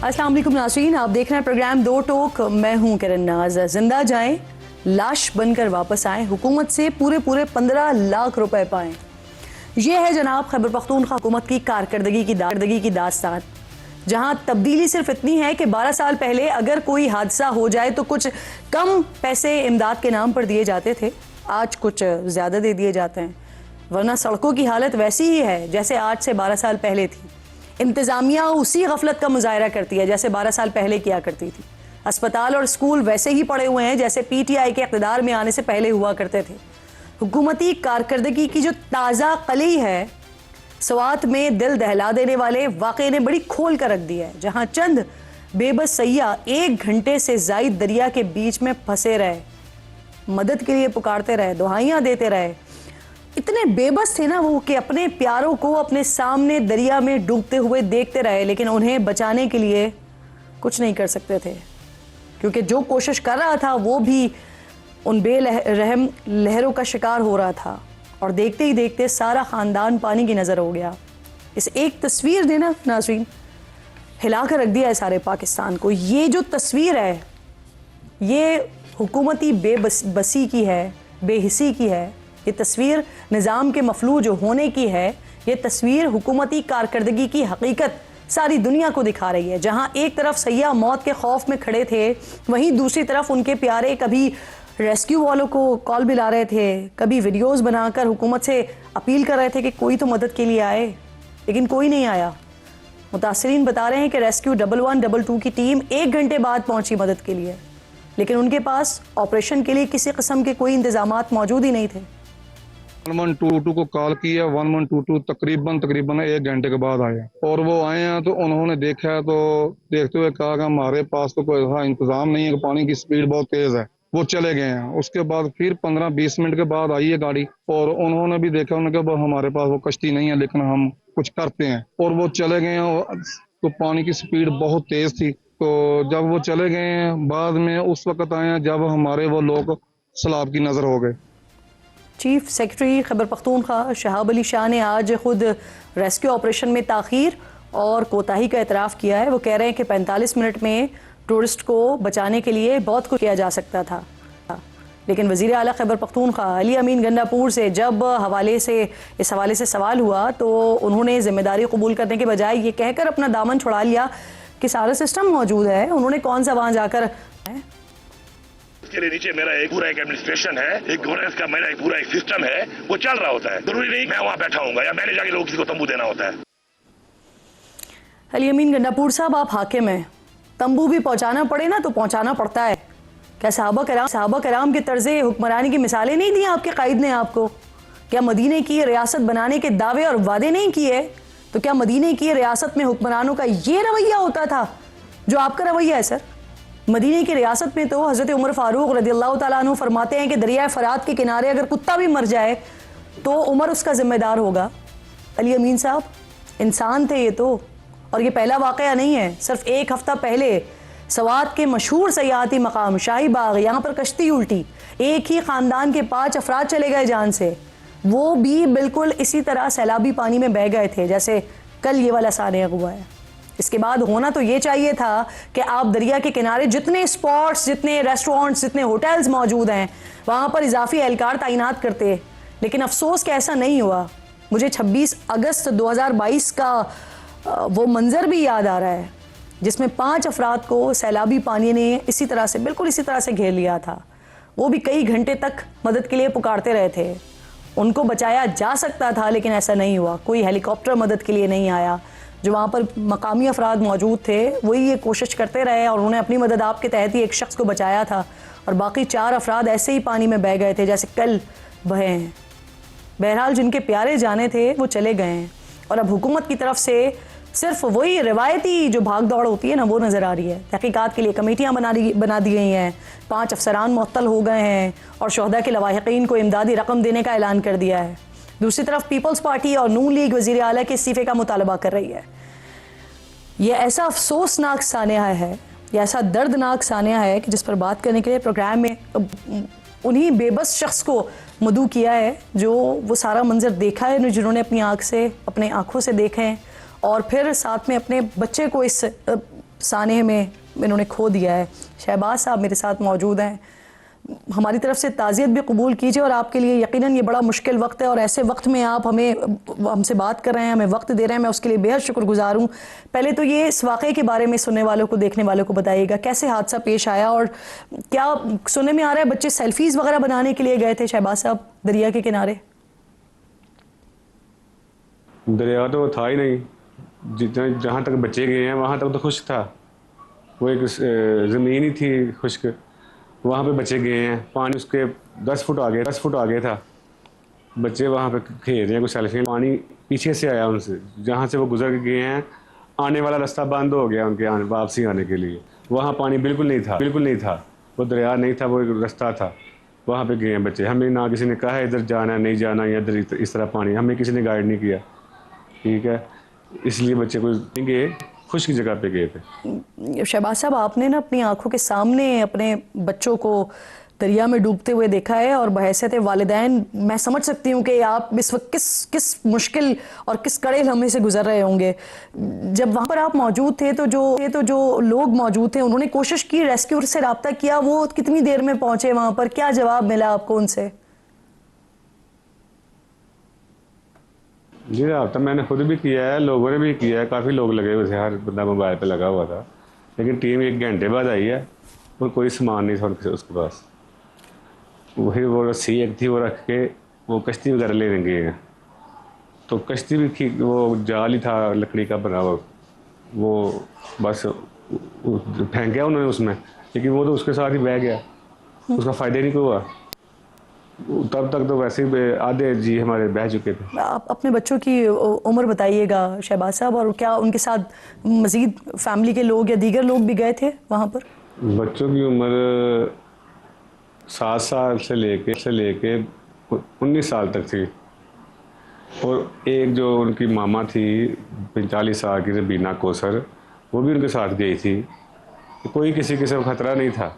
अस्सलाम वालेकुम नाज़रीन, आप देख रहे हैं प्रोग्राम दो टोक। मैं हूं किरण नाज। जिंदा जाएं, लाश बनकर वापस आएं, हुकूमत से पूरे 15 लाख रुपए पाएं। ये है जनाब खैबर पख्तूनख्वा हुकूमत की कारकर्दगी की दास्तान, जहां तब्दीली सिर्फ इतनी है कि 12 साल पहले अगर कोई हादसा हो जाए तो कुछ कम पैसे इमदाद के नाम पर दिए जाते थे, आज कुछ ज़्यादा दे दिए जाते हैं। वरना सड़कों की हालत वैसी ही है जैसे आज से 12 साल पहले थी। इंतज़ामिया उसी गफलत का मुजाहरा करती है जैसे 12 साल पहले किया करती थी। अस्पताल और स्कूल वैसे ही पड़े हुए हैं जैसे PTI के इक़्तिदार में आने से पहले हुआ करते थे। हुकूमती कारकर्दगी की जो ताज़ा कली है, स्वात में दिल दहला देने वाले वाक़े ने बड़ी खोल कर रख दिया है, जहाँ चंद बेबस सैयाह 1 घंटे से ज़ायद दरिया के बीच में फंसे रहे, मदद के लिए पुकारते रहे, दुहाइयाँ देते रहे। इतने बेबस थे ना वो कि अपने प्यारों को अपने सामने दरिया में डूबते हुए देखते रहे, लेकिन उन्हें बचाने के लिए कुछ नहीं कर सकते थे, क्योंकि जो कोशिश कर रहा था वो भी उन बेरहम लहरों का शिकार हो रहा था। और देखते ही देखते सारा ख़ानदान पानी की नज़र हो गया। इस एक तस्वीर ने ना नाज़रीन हिला कर रख दिया है सारे पाकिस्तान को। ये जो तस्वीर है ये हुकूमती बेबसी की है, बेहिसी की है। ये तस्वीर निज़ाम के मफलूज होने की है। ये तस्वीर हुकूमती कारकर्दगी की हकीकत सारी दुनिया को दिखा रही है। जहाँ एक तरफ सैयाह मौत के खौफ में खड़े थे, वहीं दूसरी तरफ उनके प्यारे कभी रेस्क्यू वालों को कॉल मिला रहे थे, कभी वीडियोस बनाकर हुकूमत से अपील कर रहे थे कि कोई तो मदद के लिए आए, लेकिन कोई नहीं आया। मुतासरीन बता रहे हैं कि रेस्क्यू 1112 की टीम 1 घंटे बाद पहुंची मदद के लिए, लेकिन उनके पास ऑपरेशन के लिए किसी किस्म के कोई इंतजामात मौजूद ही नहीं थे। 1122 को कॉल किया। 1122 तकरीबन 1 घंटे के बाद आया और वो आए हैं तो उन्होंने देखा तो देखते हुए कहा कि हमारे पास तो कोई ऐसा इंतजाम नहीं है कि पानी की स्पीड बहुत तेज है। वो चले गए हैं। उसके बाद फिर 15-20 मिनट के बाद आई है गाड़ी और उन्होंने भी देखा, उन्होंने कहा हमारे पास वो कश्ती नहीं है लेकिन हम कुछ करते हैं, और वो चले गए हैं। तो पानी की स्पीड बहुत तेज थी। तो जब वो चले गए हैं बाद में उस वक्त आए हैं जब हमारे वो लोग सैलाब की नजर हो गए। चीफ सेक्रेटरी खैबर पख्तूनख्वा शहाब अली शाह ने आज खुद रेस्क्यू ऑपरेशन में ताख़ीर और कोताही का एतराफ़ किया है। वो कह रहे हैं कि 45 मिनट में टूरिस्ट को बचाने के लिए बहुत कुछ किया जा सकता था, लेकिन वज़ीर आला खैबर पख्तूनख्वा अली अमीन गंडापुर से जब इस हवाले से सवाल हुआ तो उन्होंने ज़िम्मेदारी कबूल करने के बजाय ये कहकर अपना दामन छुड़ा लिया कि सारा सिस्टम मौजूद है, उन्होंने कौन सा वहाँ जाकर के लिए नीचे मेरा एक पूरा एडमिनिस्ट्रेशन है, एक गवर्नेंस का मेरा पूरा एक सिस्टम है, वो चल रहा होता है। जरूरी नहीं मैं वहां बैठा हूंगा या मैंने जाके लोगों किसी को तंबू देना होता है। अली अमीन गंडापुर साहब, आप हाकिम हैं, तंबू भी पहुंचाना पड़े ना तो पहुंचाना पड़ता है। क्या सहाबा कराम के तर्ज़े हुक्मरानी की मिसालें नहीं दी आपके कायद ने आपको? क्या मदीने की रियासत बनाने के दावे और वादे नहीं किए? तो क्या मदीने की रियासत में हुक्मरानों का ये रवैया होता था जो आपका रवैया है? सर, मदीने की रियासत में तो हज़रत उमर फ़ारूक रज़ियल्लाहु ताला अन्हु फरमाते हैं कि दरिया फ़रात के किनारे अगर कुत्ता भी मर जाए तो उमर उसका ज़िम्मेदार होगा। अली अमीन साहब इंसान थे ये तो, और ये पहला वाक़या नहीं है। सिर्फ 1 हफ़्ता पहले सवात के मशहूर सयाहती मकाम शाही बाग, यहाँ पर कश्ती उल्टी, एक ही ख़ानदान के 5 अफराद चले गए जान से। वो भी बिल्कुल इसी तरह सैलाबी पानी में बह गए थे जैसे कल ये वाला सानिया हुआ है। इसके बाद होना तो ये चाहिए था कि आप दरिया के किनारे जितने स्पॉट्स, जितने रेस्टोरेंट्स, जितने होटल्स मौजूद हैं वहाँ पर इजाफी एहलकार तैनात करते, लेकिन अफसोस कि ऐसा नहीं हुआ। मुझे 26 अगस्त 2022 का वो मंज़र भी याद आ रहा है जिसमें 5 अफराद को सैलाबी पानी ने बिल्कुल इसी तरह से घेर लिया था। वो भी कई घंटे तक मदद के लिए पुकारते रहे थे। उनको बचाया जा सकता था लेकिन ऐसा नहीं हुआ। कोई हेलीकॉप्टर मदद के लिए नहीं आया। जो वहाँ पर मकामी अफराद मौजूद थे वही ये कोशिश करते रहे और उन्होंने अपनी मदद आपके तहत ही एक शख्स को बचाया था, और बाकी 4 अफराद ऐसे ही पानी में बह गए थे जैसे कल बहे हैं। बहरहाल जिनके प्यारे जाने थे वो चले गए हैं, और अब हुकूमत की तरफ से सिर्फ वही रिवायती जो भाग दौड़ होती है ना वो नज़र आ रही है। तहकीकात के लिए कमेटियाँ बना दी गई हैं, 5 अफसरान मुअत्तल हो गए हैं और शहदा के लवाहिकीन को इमदादी रकम देने का ऐलान कर दिया है। दूसरी तरफ पीपल्स पार्टी और नून लीग वज़ीर आला के इस्तीफ़े का मुतालबा कर रही है। यह ऐसा अफसोसनाक सानिया है, यह ऐसा दर्दनाक सानिया है कि जिस पर बात करने के लिए प्रोग्राम में उन्हीं बेबस शख्स को मदऊ किया है जो वो सारा मंजर देखा है, जिन्होंने अपनी आँखों से देखा है और फिर साथ में अपने बच्चे को इस सानहे में इन्होंने खो दिया है। शहबाज साहब मेरे साथ मौजूद हैं, हमारी तरफ से ताज़ियत भी कबूल कीजिए, और आपके लिए यकीनन ये बड़ा मुश्किल वक्त है, और ऐसे वक्त में आप हमसे बात कर रहे हैं, हमें वक्त दे रहे हैं, मैं उसके लिए बेहद शुक्रगुजार हूँ। पहले तो ये इस वाक़े के बारे में सुनने वालों को, देखने वालों को बताइएगा, कैसे हादसा पेश आया, और क्या सुनने में आ रहा है बच्चे सेल्फीज़ वगैरह बनाने के लिए गए थे शहबाज साहब दरिया के किनारे? दरिया तो था ही नहीं, जितना जहाँ तक बच्चे गए हैं वहाँ तक तो खुश्क था, वो एक ज़मीन ही थी खुश्क, वहाँ पे बच्चे गए हैं, पानी उसके 10 फुट आगे था, बच्चे वहाँ पे खेल रहे हैं, कुछ सेल्फी, पानी पीछे से आया उनसे, जहाँ से वो गुजर के गए हैं आने वाला रास्ता बंद हो गया उनके वापसी आने के लिए, वहाँ पानी बिल्कुल नहीं था, वो दरिया नहीं था, वो एक रास्ता था, वहाँ पे गए हैं बच्चे। हमें ना किसी ने कहा है इधर जाना है, नहीं जाना, या इधर इस तरह पानी, हमें किसी ने गाइड नहीं किया, ठीक है, इसलिए बच्चे को गए, खुश की जगह पे गए थे। शहबाज साहब, आपने ना अपनी आंखों के सामने अपने बच्चों को दरिया में डूबते हुए देखा है, और बहैसियत वालिदैन मैं समझ सकती हूँ कि आप इस वक्त किस मुश्किल और किस कड़े लम्हे से गुजर रहे होंगे। जब वहाँ पर आप मौजूद थे तो जो लोग मौजूद थे उन्होंने कोशिश की, रेस्क्यू से रब्ता किया, वो कितनी देर में पहुँचे वहाँ पर, क्या जवाब मिला आपको उनसे? जी रब्ता मैंने खुद भी किया है, लोगों ने भी किया है, काफ़ी लोग लगे हुए थे, हर बंदा मोबाइल पे लगा हुआ था, लेकिन टीम 1 घंटे बाद आई है और कोई सामान नहीं था उसके पास। वही वो रस्सी एक थी, वो रख के वो कश्ती वगैरह ले गए हैं, तो कश्ती भी वो जाल ही था लकड़ी का बना हुआ, वो बस फेंक गया उन्होंने उसमें, लेकिन वो तो उसके साथ ही बह गया, उसका फ़ायदा ही नहीं कोई हुआ। तब तक तो वैसे ही आधे जी हमारे बह चुके थे। आप अपने बच्चों की उम्र बताइएगा शहबाज साहब, और क्या उनके साथ मजीद फैमिली के लोग या दीगर लोग भी गए थे वहाँ पर? बच्चों की उम्र 7 साल से लेके 19 साल तक थी, और एक जो उनकी मामा थी 45 साल की रबीना कोसर, वो भी उनके साथ गई थी। कोई किसी किस्म का खतरा नहीं था,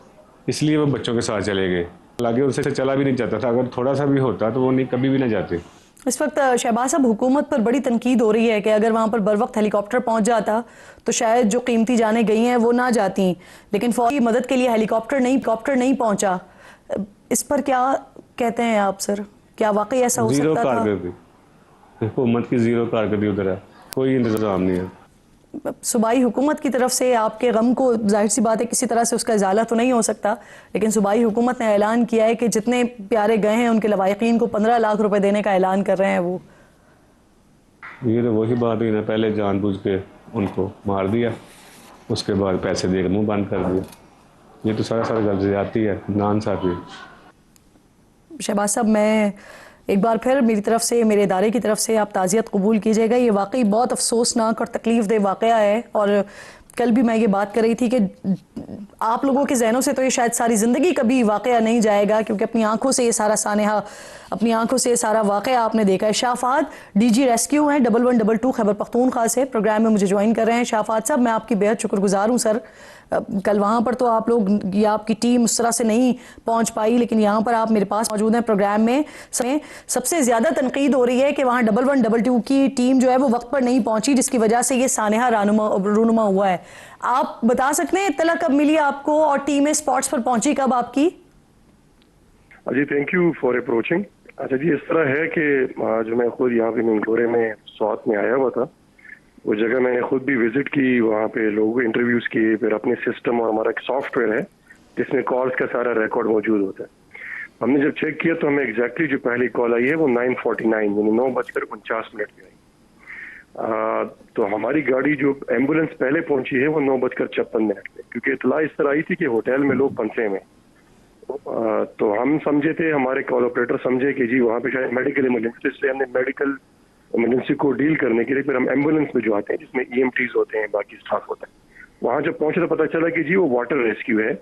इसलिए वो बच्चों के साथ चले गए, हालांकि उनसे चला भी नहीं जाता था, अगर थोड़ा सा भी होता तो वो नहीं कभी भी ना जाते। इस वक्त शहबाज साहब हुकूमत पर बड़ी तनकीद हो रही है कि अगर वहाँ पर बर वक्त हेलीकॉप्टर पहुँच जाता तो शायद जो कीमती जानें गई हैं वो ना जाती, लेकिन फौरी मदद के लिए हेलीकॉप्टर नहीं पहुँचा। इस पर क्या कहते हैं आप सर, क्या वाकई ऐसा हो सकता था? हुकूमत की ज़ीरो कारकर्दगी उधर है, कोई इंतजाम नहीं है। सूबाई हुकूमत की तरफ से आपके गम को जाहिर सी बात है किसी तरह से उसका इजाला तो नहीं हो सकता, लेकिन सूबाई हुकूमत ने ऐलान किया है कि जितने प्यारे गए हैं उनके लवाहिकीन को 15 लाख रुपए देने का ऐलान कर रहे हैं वो। ये तो वही बात हुई ना, पहले जानबूझ के उनको मार दिया, उसके बाद पैसे देकर मुंह बंद कर दिया, ये तो सारा गलत ज्यादती है, नाइंसाफी। शहबाज साहब, मैं एक बार फिर मेरी तरफ से, मेरे इदारे की तरफ से आप ताज़ियत कबूल कीजिएगा। ये वाकई बहुत अफसोसनाक और तकलीफ़ दे वाक़या है, और कल भी मैं ये बात कर रही थी कि आप लोगों के जहनों से तो ये शायद सारी ज़िंदगी कभी वाक़या नहीं जाएगा, क्योंकि अपनी आंखों से ये सारा सानहा, अपनी आंखों से ये सारा वाक़या आपने देखा है। शाफात डीजी रेस्क्यू हैं 1122 खैबर पख्तूनख्वा से, प्रोग्राम में मुझे ज्वाइन कर रहे हैं। शाफात साहब, मैं आपकी बेहद शुक्रगुजार हूँ सर। कल वहाँ पर तो आप लोग या आपकी टीम उस तरह से नहीं पहुँच पाई, लेकिन यहाँ पर आप मेरे पास मौजूद हैं प्रोग्राम में। सबसे ज़्यादा तनकीद हो रही है कि वहाँ 1122 की टीम जो है वो वक्त पर नहीं पहुँची, जिसकी वजह से ये सानहा रूनुमा हुआ है। आप बता सकते हैं इत्तला कब मिली आपको, और टीमें स्पॉट्स पर पहुँची कब आपकी? जी थैंक यू फॉर अप्रोचिंग। अच्छा जी, इस तरह है कि जो मैं खुद यहाँ पे मिंगोरे में साथ में आया हुआ था, वो जगह मैंने खुद भी विजिट की, वहाँ पे लोगों को इंटरव्यूज किए, फिर अपने सिस्टम और हमारा एक सॉफ्टवेयर है जिसमें कॉल्स का सारा रिकॉर्ड मौजूद होता है। हमने जब चेक किया तो हमें एग्जैक्टली जो पहली कॉल आई है वो 9:49 यानी 9:49 पे आई। तो हमारी गाड़ी जो एम्बुलेंस पहले पहुंची है वो 9:56 पे, क्योंकि इतला इस तरह आई थी कि होटल में लोग फंसे हुए। तो हम समझे थे, हमारे कॉल ऑपरेटर समझे कि जी वहाँ पे शायद मेडिकल इमरजेंसी, इसलिए हमने मेडिकल इमरजेंसी को डील करने के लिए फिर हम एम्बुलेंस में जो आते हैं जिसमें EMTs होते हैं, बाकी स्टाफ होता है, वहाँ जब पहुंचे तो पता चला कि जी वो वाटर रेस्क्यू है।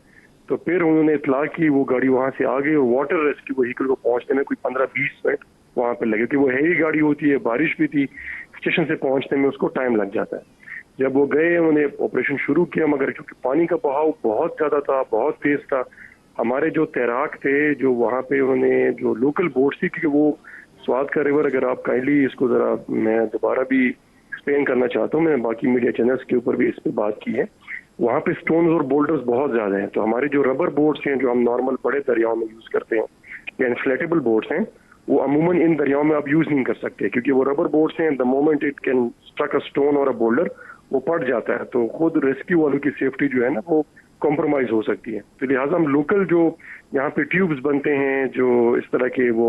तो फिर उन्होंने इतला की, वो गाड़ी वहाँ से आ गई, और वाटर रेस्क्यू व्हीकल को पहुंचने में कोई 15-20 मिनट वहाँ पे लगे, क्योंकि वो हैवी गाड़ी होती है, बारिश भी थी, स्टेशन से पहुंचने में उसको टाइम लग जाता है। जब वो गए उन्होंने ऑपरेशन शुरू किया, मगर क्योंकि पानी का बहाव बहुत ज्यादा था, बहुत तेज था, हमारे जो तैराक थे जो वहाँ पे उन्होंने जो लोकल बोट थी, क्योंकि वो स्वाद का रिवर, अगर आप काइंडली इसको जरा मैं दोबारा भी एक्सप्लेन करना चाहता हूँ, मैंने बाकी मीडिया चैनल्स के ऊपर भी इस पर बात की है, वहाँ पे स्टोन्स और बोल्डर्स बहुत ज्यादा हैं। तो हमारे जो रबर बोट्स हैं जो हम नॉर्मल बड़े दरियाओं में यूज करते हैं या इन्फ्लेटेबल बोट्स हैं, वो अमूमन इन दरियाओं में आप यूज नहीं कर सकते, क्योंकि वो रबर बोट्स हैं, the moment it can struck a stone और अ बोल्डर वो पड़ जाता है, तो खुद रेस्क्यू वालों की सेफ्टी जो है ना वो कॉम्प्रोमाइज हो सकती है। तो लिहाजा हम लोकल जो यहाँ पे ट्यूब्स बनते हैं जो इस तरह के वो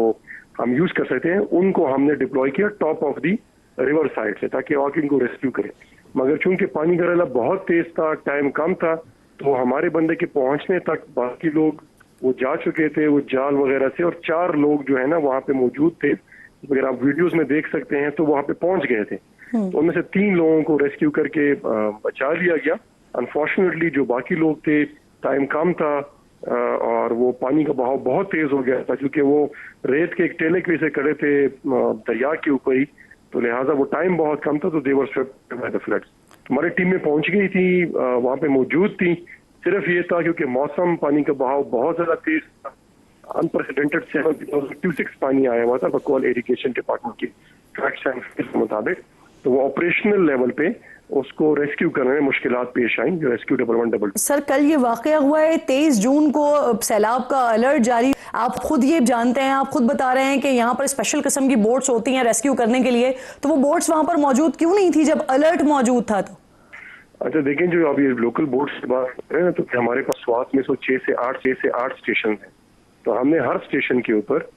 हम यूज कर सकते हैं, उनको हमने डिप्लॉय किया top of the river side से, ताकि आके इनको रेस्क्यू करें। मगर चूंकि पानी का रला बहुत तेज था, टाइम कम था, तो हमारे बंदे के पहुंचने तक बाकी लोग वो जा चुके थे वो जाल वगैरह से, और 4 लोग जो है ना वहाँ पे मौजूद थे, अगर आप वीडियोस में देख सकते हैं तो वहाँ पे पहुंच गए थे। तो उनमें से 3 लोगों को रेस्क्यू करके बचा लिया गया। अनफॉर्चुनेटली जो बाकी लोग थे, टाइम कम था और वो पानी का बहाव बहुत तेज हो गया था, क्योंकि वो रेत के एक टेले के से खड़े थे दरिया के ऊपर ही, तो लिहाजा वो टाइम बहुत कम था, तो दे वर स्वेप्ट बाय द फ्लड्स। हमारी टीम में पहुंच गई थी, वहां पे मौजूद थी। सिर्फ ये था क्योंकि मौसम, पानी का बहाव बहुत ज्यादा तेज था, अनप्रेसिडेंटेड 7.26 पानी आया हुआ था बकौल इरिगेशन डिपार्टमेंट के फैक्ट्स एंड के मुताबिक। तो वो ऑपरेशनल लेवल पे उसको रेस्क्यू करने में मुश्किलात पेश आई, जो रेस्क्यू डिपार्टमेंट डबल। सर कल ये वाकया हुआ है, 23 जून को सैलाब का अलर्ट जारी, आप खुद ये जानते हैं, आप खुद बता रहे हैं कि यहाँ पर स्पेशल किस्म की बोट्स होती हैं रेस्क्यू करने के लिए, तो वो बोट्स वहां पर मौजूद क्यों नहीं थी जब अलर्ट मौजूद था? तो अच्छा देखें, जो अभी लोकल बोट्स की बात कर रहे हैं, तो हमारे पास स्वात में 6 से 8 स्टेशन हैं, तो हमने हर स्टेशन के ऊपर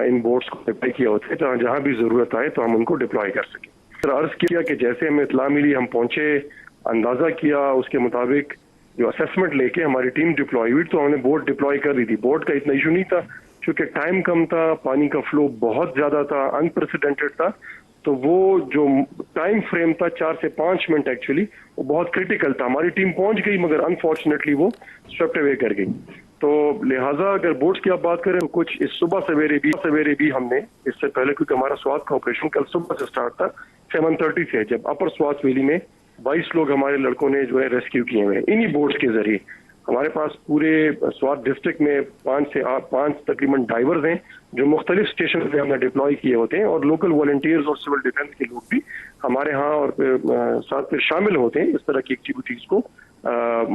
इन बोट्स को डिप्लॉय किया होता है, जहाँ भी जरूरत आए तो हम उनको डिप्लॉय कर सकें। सर अर्ज किया कि जैसे हमें इत्तला मिली, हम पहुंचे, अंदाजा किया, उसके मुताबिक जो असेसमेंट लेके हमारी टीम डिप्लॉय हुई, तो हमने बोट डिप्लॉय कर दी थी। बोट का इतना इशू नहीं था, क्योंकि टाइम कम था, पानी का फ्लो बहुत ज्यादा था, अनप्रेसिडेंटेड था, तो वो जो टाइम फ्रेम था 4 से 5 मिनट एक्चुअली वो बहुत क्रिटिकल था। हमारी टीम पहुंच गई, मगर अनफॉर्चुनेटली वो स्वेप्ट अवे कर गई। तो लिहाजा अगर बोट्स की आप बात करें तो कुछ इस सुबह सवेरे भी हमने, इससे पहले क्योंकि हमारा स्वात का ऑपरेशन कल सुबह से स्टार्ट था 7:30 से, जब अपर स्वात वैली में 22 लोग हमारे लड़कों ने जो है रेस्क्यू किए हुए हैं इन्हीं बोट्स के जरिए। हमारे पास पूरे स्वात डिस्ट्रिक्ट में 5 तकरीबन डाइवर्स हैं जो मुख्तलिफ स्टेशन पे हमने डिप्लॉय किए होते हैं, और लोकल वॉलंटियर्स और सिविल डिफेंस के लोग भी हमारे यहाँ और साथ फिर शामिल होते हैं इस तरह की एक्टिविटीज को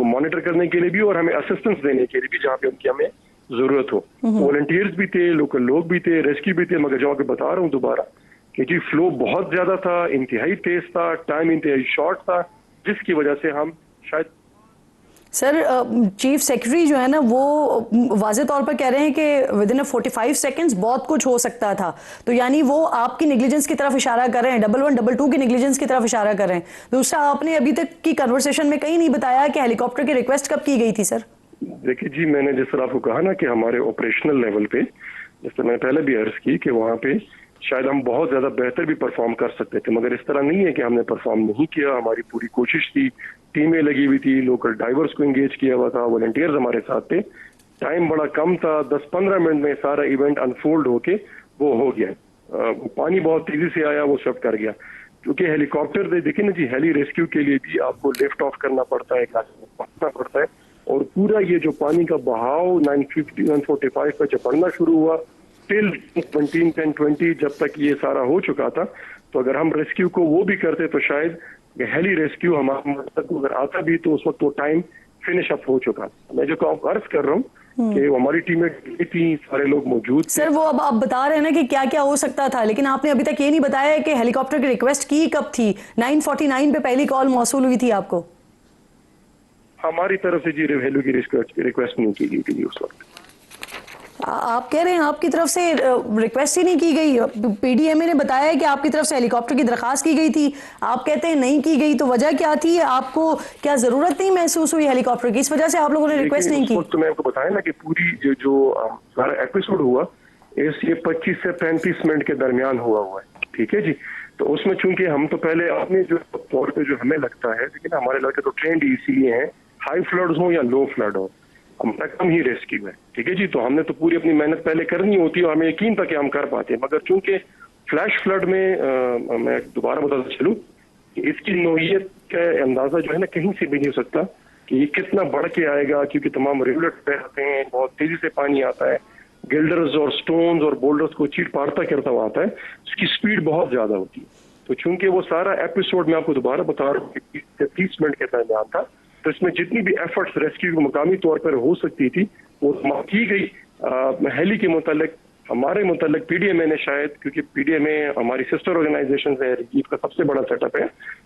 मॉनिटर करने के लिए भी, और हमें असिस्टेंस देने के लिए भी जहाँ पे उनकी हमें जरूरत हो। वॉलंटियर्स भी थे, लोकल लोग भी थे, रेस्क्यू भी थे, मगर जो आपको बता रहा हूँ दोबारा कि जी फ्लो बहुत ज्यादा था, इंतहाई तेज था, टाइम इंतहाई शॉर्ट था, जिसकी वजह से हम शायद। सर चीफ सेक्रेटरी जो है ना वो वाज़े तौर पर कह रहे हैं कि विद इन 45 सेकेंड्स बहुत कुछ हो सकता था, तो यानी वो आपकी नेग्लिजेंस की तरफ इशारा कर रहे हैं, 1122 की नेग्लिजेंस की तरफ इशारा कर रहे हैं। दूसरा, आपने अभी तक की कन्वर्सेशन में कहीं नहीं बताया कि हेलीकॉप्टर की रिक्वेस्ट कब की गई थी? सर देखिए जी, मैंने जिस तरह आपको कहा ना कि हमारे ऑपरेशनल लेवल पे, जैसे मैंने पहले भी अर्ज की कि वहाँ पे शायद हम बहुत ज्यादा बेहतर भी परफॉर्म कर सकते थे, मगर इस तरह नहीं है कि हमने परफॉर्म नहीं किया। हमारी पूरी कोशिश थी, टीमें लगी हुई थी, लोकल ड्राइवर्स को एंगेज किया हुआ था, वॉलंटियर्स हमारे साथ थे। टाइम बड़ा कम था, 10-15 मिनट में सारा इवेंट अनफोल्ड होके वो हो गया। पानी बहुत तेजी से आया, वो सब कर गया। क्योंकि हेलीकॉप्टर देखिए ना जी, हेली रेस्क्यू के लिए भी आपको लिफ्ट ऑफ करना पड़ता है, पहुंचना पड़ता है, और पूरा ये जो पानी का बहाव 9:45 पे जब बढ़ना शुरू हुआ टिल 10:20 जब तक ये सारा हो चुका था, तो अगर हम रेस्क्यू को वो भी करते तो शायद हेली रेस्क्यू हमारे तक अगर आता भी तो उस वक्त वो टाइम फिनिश अप हो चुका। मैं जो अर्ज कर रहा हूँ कि हमारी टीमें थी, सारे लोग मौजूद थे। सर वो अब आप बता रहे हैं ना कि क्या क्या हो सकता था, लेकिन आपने अभी तक ये नहीं बताया कि हेलीकॉप्टर की रिक्वेस्ट की कब थी। 9:49 पे पहली कॉल मौसूल हुई थी आपको? हमारी तरफ से जी हेलो की रिक्वेस्ट नहीं की गई थी उस वक्त। आप कह रहे हैं आपकी तरफ से रिक्वेस्ट ही नहीं की गई? पीडीएमए ने बताया है कि आपकी तरफ से हेलीकॉप्टर की दरखास्त की गई थी, आप कहते हैं नहीं की गई, तो वजह क्या थी? आपको क्या जरूरत नहीं महसूस हुई हेलीकॉप्टर की, इस वजह से आप लोगों ने रिक्वेस्ट नहीं की? तो मैं आपको बताया ना कि पूरी जो सारा एपिसोड हुआ ये 25 से 35 मिनट के दरमियान हुआ है, ठीक है जी। तो उसमें चूंकि हम तो पहले अपने जो तौर पे जो हमें लगता है, लेकिन हमारे लड़के तो ट्रेंड इसीलिए हैं, हाई फ्लड हो या लो फ्लड हो, हम ही रेस्क्यू है, ठीक है जी। तो हमने तो पूरी अपनी मेहनत पहले करनी होती है और हमें यकीन था कि हम कर पाते हैं, मगर चूंकि फ्लैश फ्लड में मैं दोबारा बताता चलूं कि इसकी नोयत का अंदाजा जो है ना कहीं से भी नहीं हो सकता कि ये कितना बढ़ के आएगा, क्योंकि तमाम रिवलेट बहते हैं, बहुत तेजी से पानी आता है, गिल्डर्स और स्टोन्स और बोल्डर्स को चीट पारता करता हुआ आता है, इसकी स्पीड बहुत ज्यादा होती है। तो चूंकि वो सारा एपिसोड मैं आपको दोबारा बता रहा हूँ 30 मिनट के दरमियान था, तो इसमें जितनी भी एफर्ट्स रेस्क्यू की मुकामी तौर पर हो सकती थी वो की गई। हेली के मुतालिक हमारे मुतालिक पीडीएमए ने शायद, क्योंकि पीडीएमए हमारी सिस्टर ऑर्गेनाइजेशन है, रिलीफ का सबसे बड़ा सेटअप है,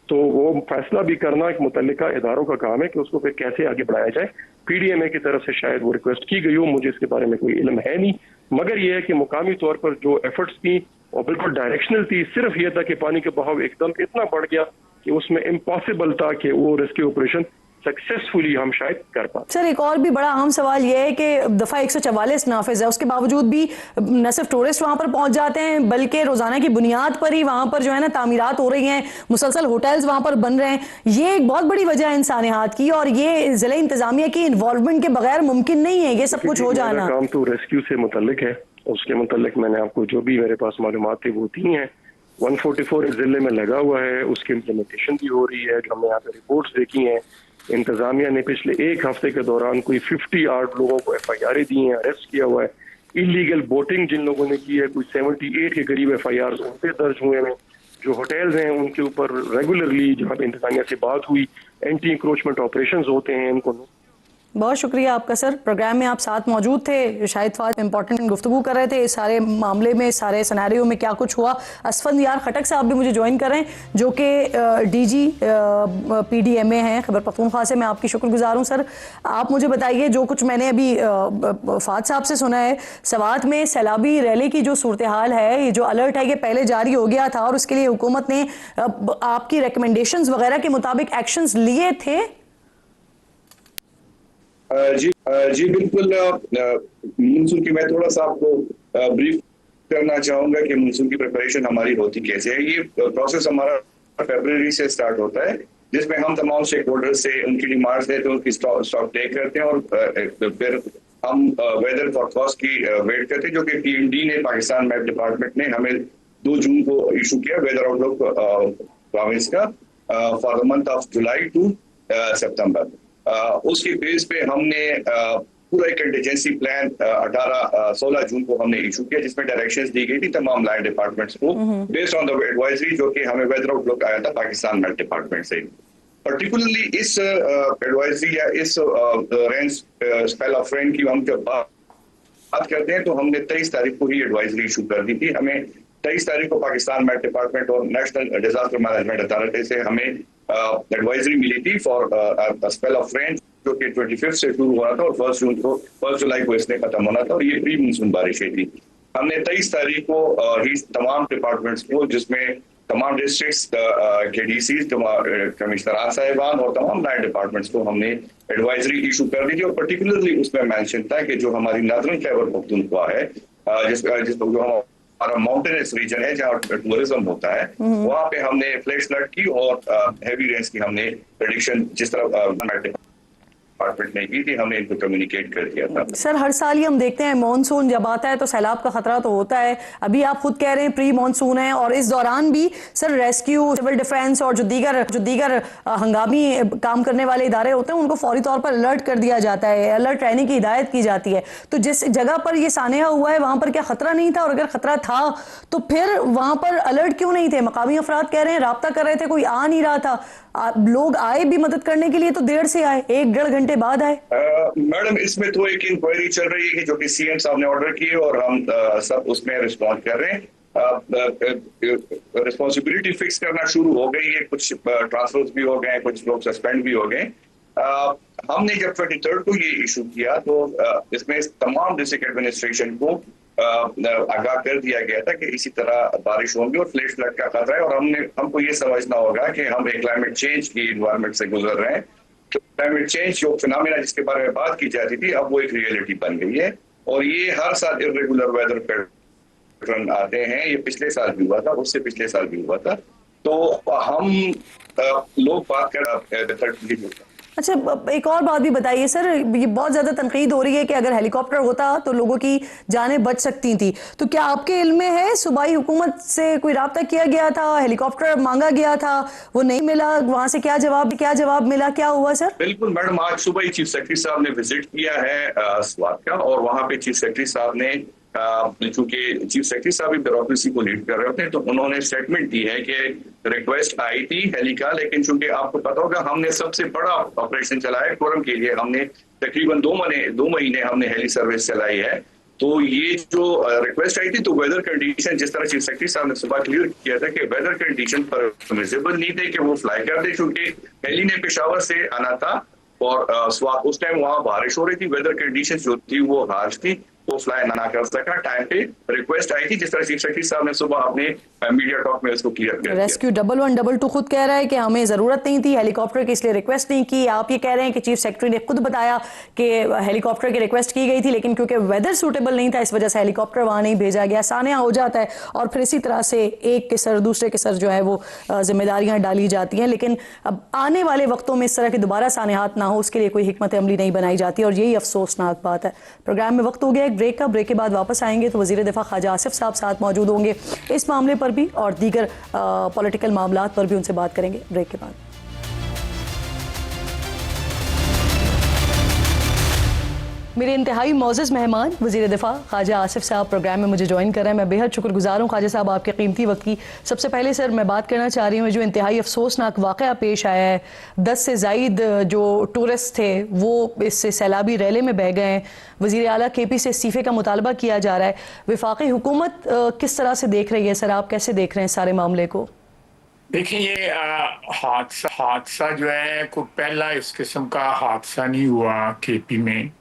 तो वो फैसला भी करना एक मुतल्लिका इदारों का काम है कि उसको फिर कैसे आगे बढ़ाया जाए। पीडीएमए की तरफ से शायद वो रिक्वेस्ट की गई हो, मुझे इसके बारे में कोई इल्म है नहीं, मगर ये है कि मुकामी तौर पर जो एफर्ट्स थी और बिल्कुल डायरेक्शनल थी, सिर्फ ये था कि पानी का बहाव एकदम इतना बढ़ गया कि उसमें इम्पॉसिबल था कि वो रेस्क्यू ऑपरेशन सक्सेसफुली हम शायद कर पाते। सर एक और भी बड़ा अहम सवाल यह है कि दफा 144 नाफिज है, उसके बावजूद भी न सिर्फ टूरिस्ट वहां पर पहुंच जाते हैं बल्कि रोजाना की बुनियाद पर ही वहां पर जो है ना तामीरात हो रही हैं, मुसलसल होटल्स वहां पर बन रहे हैं। ये एक बहुत बड़ी वजह है इंसानियत की, और ये जिला इंतजामिया की इन्वॉल्वमेंट के बगैर मुमकिन नहीं है ये सब कुछ हो जाना। काम तो रेस्क्यू से मुतल्लिक है, उसके मुतल्लिक मैंने आपको जो भी मेरे पास मालूमात थी वो दी हैं। 144 इस जिले में लगा हुआ है, उसकी इम्प्लीमेंटेशन भी हो रही है, जो हमने यहाँ पे रिपोर्ट्स देखी हैं। इंतजामिया ने पिछले एक हफ्ते के दौरान कोई 50 लोगों को FIR दी हैं, अरेस्ट किया हुआ है। इलीगल बोटिंग जिन लोगों ने की है कोई 78 के करीब FIR उन पे दर्ज हुए हैं। जो होटल्स हैं उनके ऊपर रेगुलरली जहाँ पे इंतजामिया से बात हुई एंटी इंक्रोचमेंट ऑपरेशंस होते हैं इनको। बहुत शुक्रिया आपका सर, प्रोग्राम में आप साथ मौजूद थे, शाहिद फात इंपॉर्टेंट गुफ्तगू कर रहे थे इस सारे मामले में, सारे सिनेरियो में क्या कुछ हुआ। असफंदियार खटक साहब भी मुझे ज्वाइन कर रहे हैं जो कि DG PDMA हैं खैबर पख्तूनख्वा से। मैं आपकी शुक्रगुजार हूँ सर। आप मुझे बताइए जो कुछ मैंने अभी फात साहब से सुना है, सवात में सैलाबी रैली की जो सूरत हाल है, ये जो अलर्ट है ये पहले जारी हो गया था और उसके लिए हुकूमत ने आपकी रिकमेंडेशंस वगैरह के मुताबिक एक्शंस लिए थे? जी बिल्कुल। मानसून की मैं थोड़ा सा आपको ब्रीफ करना चाहूंगा कि मानसून की प्रिपरेशन हमारी होती कैसे है। ये प्रोसेस हमारा फरवरी से स्टार्ट होता है, जिसमें हम तमाम स्टेक होल्डर्स से उनकी डिमांड्स लेते हैं, उनकी स्टॉक टेक करते हैं और फिर हम वेदर फॉरकास्ट की वेट करते हैं, जो कि PMD ने, पाकिस्तान मैप डिपार्टमेंट ने हमें 2 जून को इशू किया वेदर आउटलुक प्रोविंस का for the month of July to September. उसके बेस पे हमने पूरा एक कंटीजेंसी प्लान 16 जून को हमने इशू किया, जिसमें डायरेक्शंस दी गई थी तमाम लैंड डिपार्टमेंट्स को बेस्ड ऑन द एडवाइजरी जो कि हमें वेदर आउटलुक आया था पाकिस्तान मेट डिपार्टमेंट से। पर्टिकुलरली इस एडवाइजरी या इस रेन स्पेल ऑफ रेन की हम जब बात करते हैं तो हमने 23 तारीख को ही एडवाइजरी इशू कर दी थी। हमें 23 तारीख को पाकिस्तान मेट डिपार्टमेंट और नेशनल डिजास्टर मैनेजमेंट अथॉरिटी से हमें एडवाइजरी मिली थी फॉर स्पेल ऑफ रेन, जो कि 25 से शुरू हुआ था और 1 जुलाई को इसने खत्म होना था, और ये प्री मानसून बारिशें थी। हमने 23 तारीख को ही तमाम डिपार्टमेंट्स को, जिसमें तमाम डिस्ट्रिक्ट्स के DCs, कमिश्नर साहिबान और तमाम लैंड डिपार्टमेंट्स को हमने एडवाइजरी इशू कर दी थी। और पर्टिकुलरली उसमें मेंशन था कि जो हमारी नॉर्दर्न खैबर पख्तूनख्वा है, जिसको जो हमारा माउंटेनस रीजन है जहाँ टूरिज्म होता है, वहाँ पे हमने फ्लैश फ्लड की और हैवी रेन्स की हमने प्रेडिक्शन जिस तरह डिपार्टमेंट ने की थी, हमने इनको कम्युनिकेट कर दिया था। सर हर साल ही हम देखते हैं मानसून जब आता है तो सैलाब का खतरा तो होता है। अभी आप खुद कह रहे हैं प्री मानसून है, और इस दौरान भी सर रेस्क्यू, सिविल डिफेंस और जो दीगर हंगामी काम करने वाले इदारे होते हैं उनको फौरी तौर पर अलर्ट कर दिया जाता है, अलर्ट रहने की हिदायत की जाती है। तो जिस जगह पर ये सानेहा हुआ है वहां पर क्या खतरा नहीं था, और अगर खतरा था तो फिर वहां पर अलर्ट क्यों नहीं थे? मकामी अफराद कह रहे हैं राब्ता कर रहे थे, कोई आ नहीं रहा था। लोग आए भी मदद करने के लिए तो देर से आए, 1-1.5 घंटे बाद आए। मैडम इसमें तो एक इंक्वायरी चल रही है कि जो कि CM साहब ने ऑर्डर की है और हम सब उसमें रिस्पॉन्ड कर रहे हैं। रिस्पॉन्सिबिलिटी फिक्स करना शुरू हो गई है, कुछ ट्रांसफर्स भी हो गए, कुछ लोग सस्पेंड भी हो गए। हमने जब 23 को ये इशू किया तो इसमें तमाम डिस्ट्रिक्ट एडमिनिस्ट्रेशन को आगाह कर दिया गया था कि इसी तरह बारिश होंगी और फ्लैश फ्लड का खतरा है, और हमको ये समझना होगा कि हम एक क्लाइमेट चेंज की इन्वायरमेंट से गुजर रहे हैं। क्लाइमेट चेंज जो फिनोमेना जिसके बारे में बात की जाती थी, अब वो एक रियलिटी बन गई है, और ये हर साल इर्रेगुलर वेदर पैटर्न आते हैं। ये पिछले साल भी हुआ था, उससे पिछले साल भी हुआ था। तो हम लोग बात कर अच्छा, एक और बात भी बताइए सर, ये बहुत ज्यादा तनकीद हो रही है कि अगर हेलीकॉप्टर होता तो लोगों की जानें बच सकती थी। तो क्या आपके इल्म में है सूबाई हुकूमत से कोई राब्ता किया गया था, हेलीकॉप्टर मांगा गया था, वो नहीं मिला, वहां से क्या जवाब मिला, क्या हुआ सर? बिल्कुल मैडम, आज सुबह ही चीफ सेक्रेटरी साहब ने विजिट किया है स्वात का, और वहाँ पे चीफ सेक्रेटरी साहब ने चूंकि चीफ सेक्रेटरी साहब भी ब्यूरोक्रेसी को लीड कर रहे होते हैं, तो उन्होंने स्टेटमेंट दी है कि रिक्वेस्ट आई थी हेली का, लेकिन चूंकि आपको पता होगा हमने सबसे बड़ा ऑपरेशन चलाया कोरम के लिए, हमने तकरीबन 2 महीने हमने हेली सर्विस चलाई है। तो ये जो रिक्वेस्ट आई थी, तो वेदर कंडीशन जिस तरह चीफ सेक्रेटरी साहब ने सुबह क्लियर किया था कि वेदर कंडीशन परमिसिबल नहीं थे कि वो फ्लाई कर दे, क्योंकि हेली ने पेशावर से आना था और उस टाइम वहां बारिश हो रही थी, वेदर कंडीशन जो थी वो हार्श थी, वो फ्लाई ना कर सका टाइम पे। रिक्वेस्ट आई थी जिस तरह चीफ सेक्रेटरी साहब ने सुबह अपने मीडिया टॉक में उसको क्लियर किया। रेस्क्यू 1112 खुद कह रहा है कि हमें जरूरत नहीं थी हेलीकॉप्टर की, इसलिए रिक्वेस्ट नहीं की। आप ये कह रहे हैं कि चीफ सेक्रेटरी ने खुद बताया कि हेलीकॉप्टर की रिक्वेस्ट की गई थी, लेकिन क्योंकि वेदर सूटेबल नहीं था इस वजह से हेलीकॉप्टर वहां नहीं भेजा गया। सानिया हो जाता है और फिर इसी तरह से एक के सर दूसरे के सर जो है वो जिम्मेदारियां डाली जाती हैं। लेकिन अब आने वाले वक्तों में इस तरह की दोबारा सानियात ना हो, उसके लिए कोई हिकमत अमली नहीं बनाई जाती और यही अफसोसनाक बात है। प्रोग्राम में वक्त हो गया एक ब्रेक का, ब्रेक के बाद वापस आएंगे तो वजीर दिफा ख्वाजा आसिफ साहब साथ मौजूद होंगे, इस मामले पर भी और दीगर पॉलिटिकल मामलात पर भी उनसे बात करेंगे ब्रेक के बाद। मेरे इंतहाई मोअज़्ज़ज़ मेहमान वज़ीर दिफा ख्वाजा आसिफ साहब प्रोग्राम में मुझे ज्वाइन कर रहे हैं। मैं बेहद शुक्रगुजार हूँ ख्वाजा साहब आपके कीमती वक्त की। सबसे पहले सर मैं बात करना चाह रही हूँ जो इंतहाई अफसोसनाक वाक़या पेश आया है, 10 से ज़ायद जो टूरिस्ट थे वो इससे सैलाबी रैले में बह गए हैं। वज़ीर आला KP से इस्तीफ़े का मुतालबा किया जा रहा है। वफाकी हुकूमत किस तरह से देख रही है सर, आप कैसे देख रहे हैं सारे मामले को? देखिए ये हादसा जो है कोई पहला इस किस्म का हादसा नहीं हुआ KP में।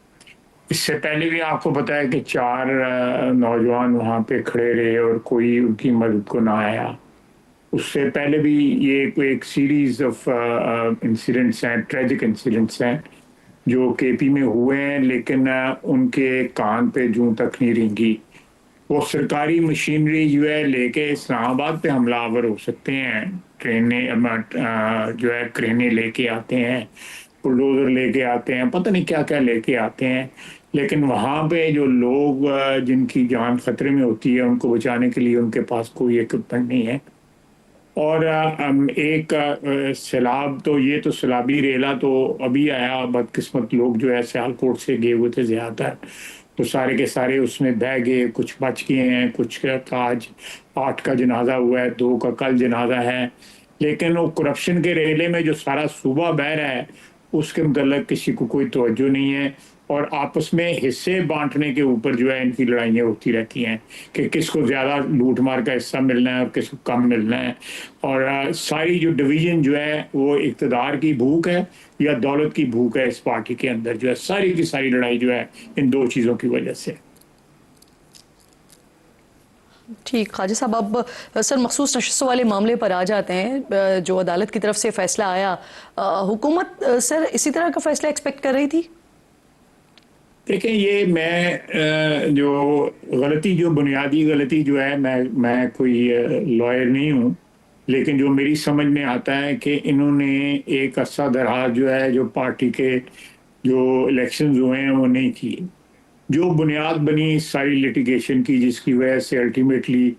इससे पहले भी आपको पता है कि 4 नौजवान वहाँ पे खड़े रहे और कोई उनकी मदद को ना आया। उससे पहले भी ये एक सीरीज ऑफ इंसिडेंट्स हैं, ट्रेजिक इंसिडेंट्स हैं जो KP में हुए हैं, लेकिन उनके कान पे जूं तक नहीं रेंगी। वो सरकारी मशीनरी जो है लेके इस्लामाबाद पे हमलावर हो सकते हैं, ट्रेनें जो है क्रेनें लेके आते हैं, बुलडोजर लेके आते हैं, पता नहीं क्या क्या लेके आते हैं, लेकिन वहाँ पे जो लोग जिनकी जान खतरे में होती है उनको बचाने के लिए उनके पास कोई इक्विपमेंट नहीं है। और एक सैलाब, तो ये तो सैलाबी रेला तो अभी आया, बदकिस्मत लोग जो है सियालकोट से गए हुए थे ज़्यादातर, तो सारे के सारे उसमें बह गए, कुछ बच गए हैं, कुछ का आज 8 का जनाजा हुआ है, 2 का कल जनाजा है। लेकिन वो करप्शन के रेले में जो सारा सूबा बह रहा है उसके मतलब किसी को कोई तवज्जो नहीं है, और आपस में हिस्से बांटने के ऊपर जो है इनकी लड़ाइयाँ होती रहती हैं कि किसको ज़्यादा लूट मार का हिस्सा मिलना है और किसको कम मिलना है। और सारी जो डिवीज़न जो है वो इक़्तिदार की भूख है या दौलत की भूख है इस पार्टी के अंदर, जो है सारी की सारी लड़ाई जो है इन 2 चीज़ों की वजह से। ठीक ख्वाजा साहब, अब सर मखसूस नशस्तों वाले मामले पर आ जाते हैं। जो अदालत की तरफ से फैसला आया, हुकूमत सर इसी तरह का फैसला एक्सपेक्ट कर रही थी? देखिए ये मैं जो गलती, जो बुनियादी गलती जो है, मैं कोई लॉयर नहीं हूँ, लेकिन जो मेरी समझ में आता है कि इन्होंने एक अरसा दराज जो है जो पार्टी के जो इलेक्शंस हुए हैं वो नहीं किए। जो बुनियाद बनी इस सारी लिटिगेशन की, जिसकी वजह से अल्टीमेटली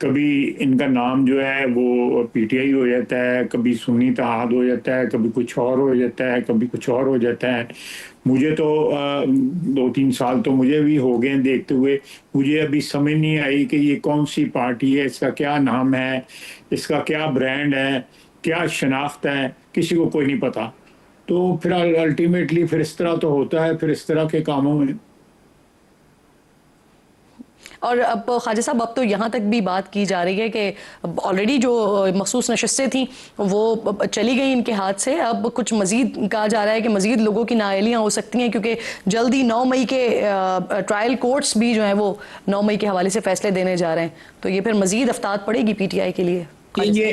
कभी इनका नाम जो है वो PTI हो जाता है, कभी सुन्नी इत्तेहाद हो जाता है, कभी कुछ और हो जाता है, कभी कुछ और हो जाता है। मुझे तो 2-3 साल तो मुझे भी हो गए देखते हुए, मुझे अभी समझ नहीं आई कि ये कौन सी पार्टी है, इसका क्या नाम है, इसका क्या ब्रांड है, क्या शनाख्त है, किसी को कोई नहीं पता। तो फिर अल्टीमेटली फिर इस तरह तो होता है फिर इस तरह के कामों में। और अब ख्वाजा साहब अब तो यहाँ तक भी बात की जा रही है कि ऑलरेडी जो मखसूस नशस्तें थी वो चली गई इनके हाथ से, अब कुछ मज़ीद कहा जा रहा है कि मज़ीद लोगों की नाअहलियाँ हो सकती हैं, क्योंकि जल्दी 9 मई के ट्रायल कोर्ट्स भी जो हैं वो 9 मई के हवाले से फ़ैसले देने जा रहे हैं, तो ये फिर मज़ीद अफ्ताद पड़ेगी PTI के लिए। ये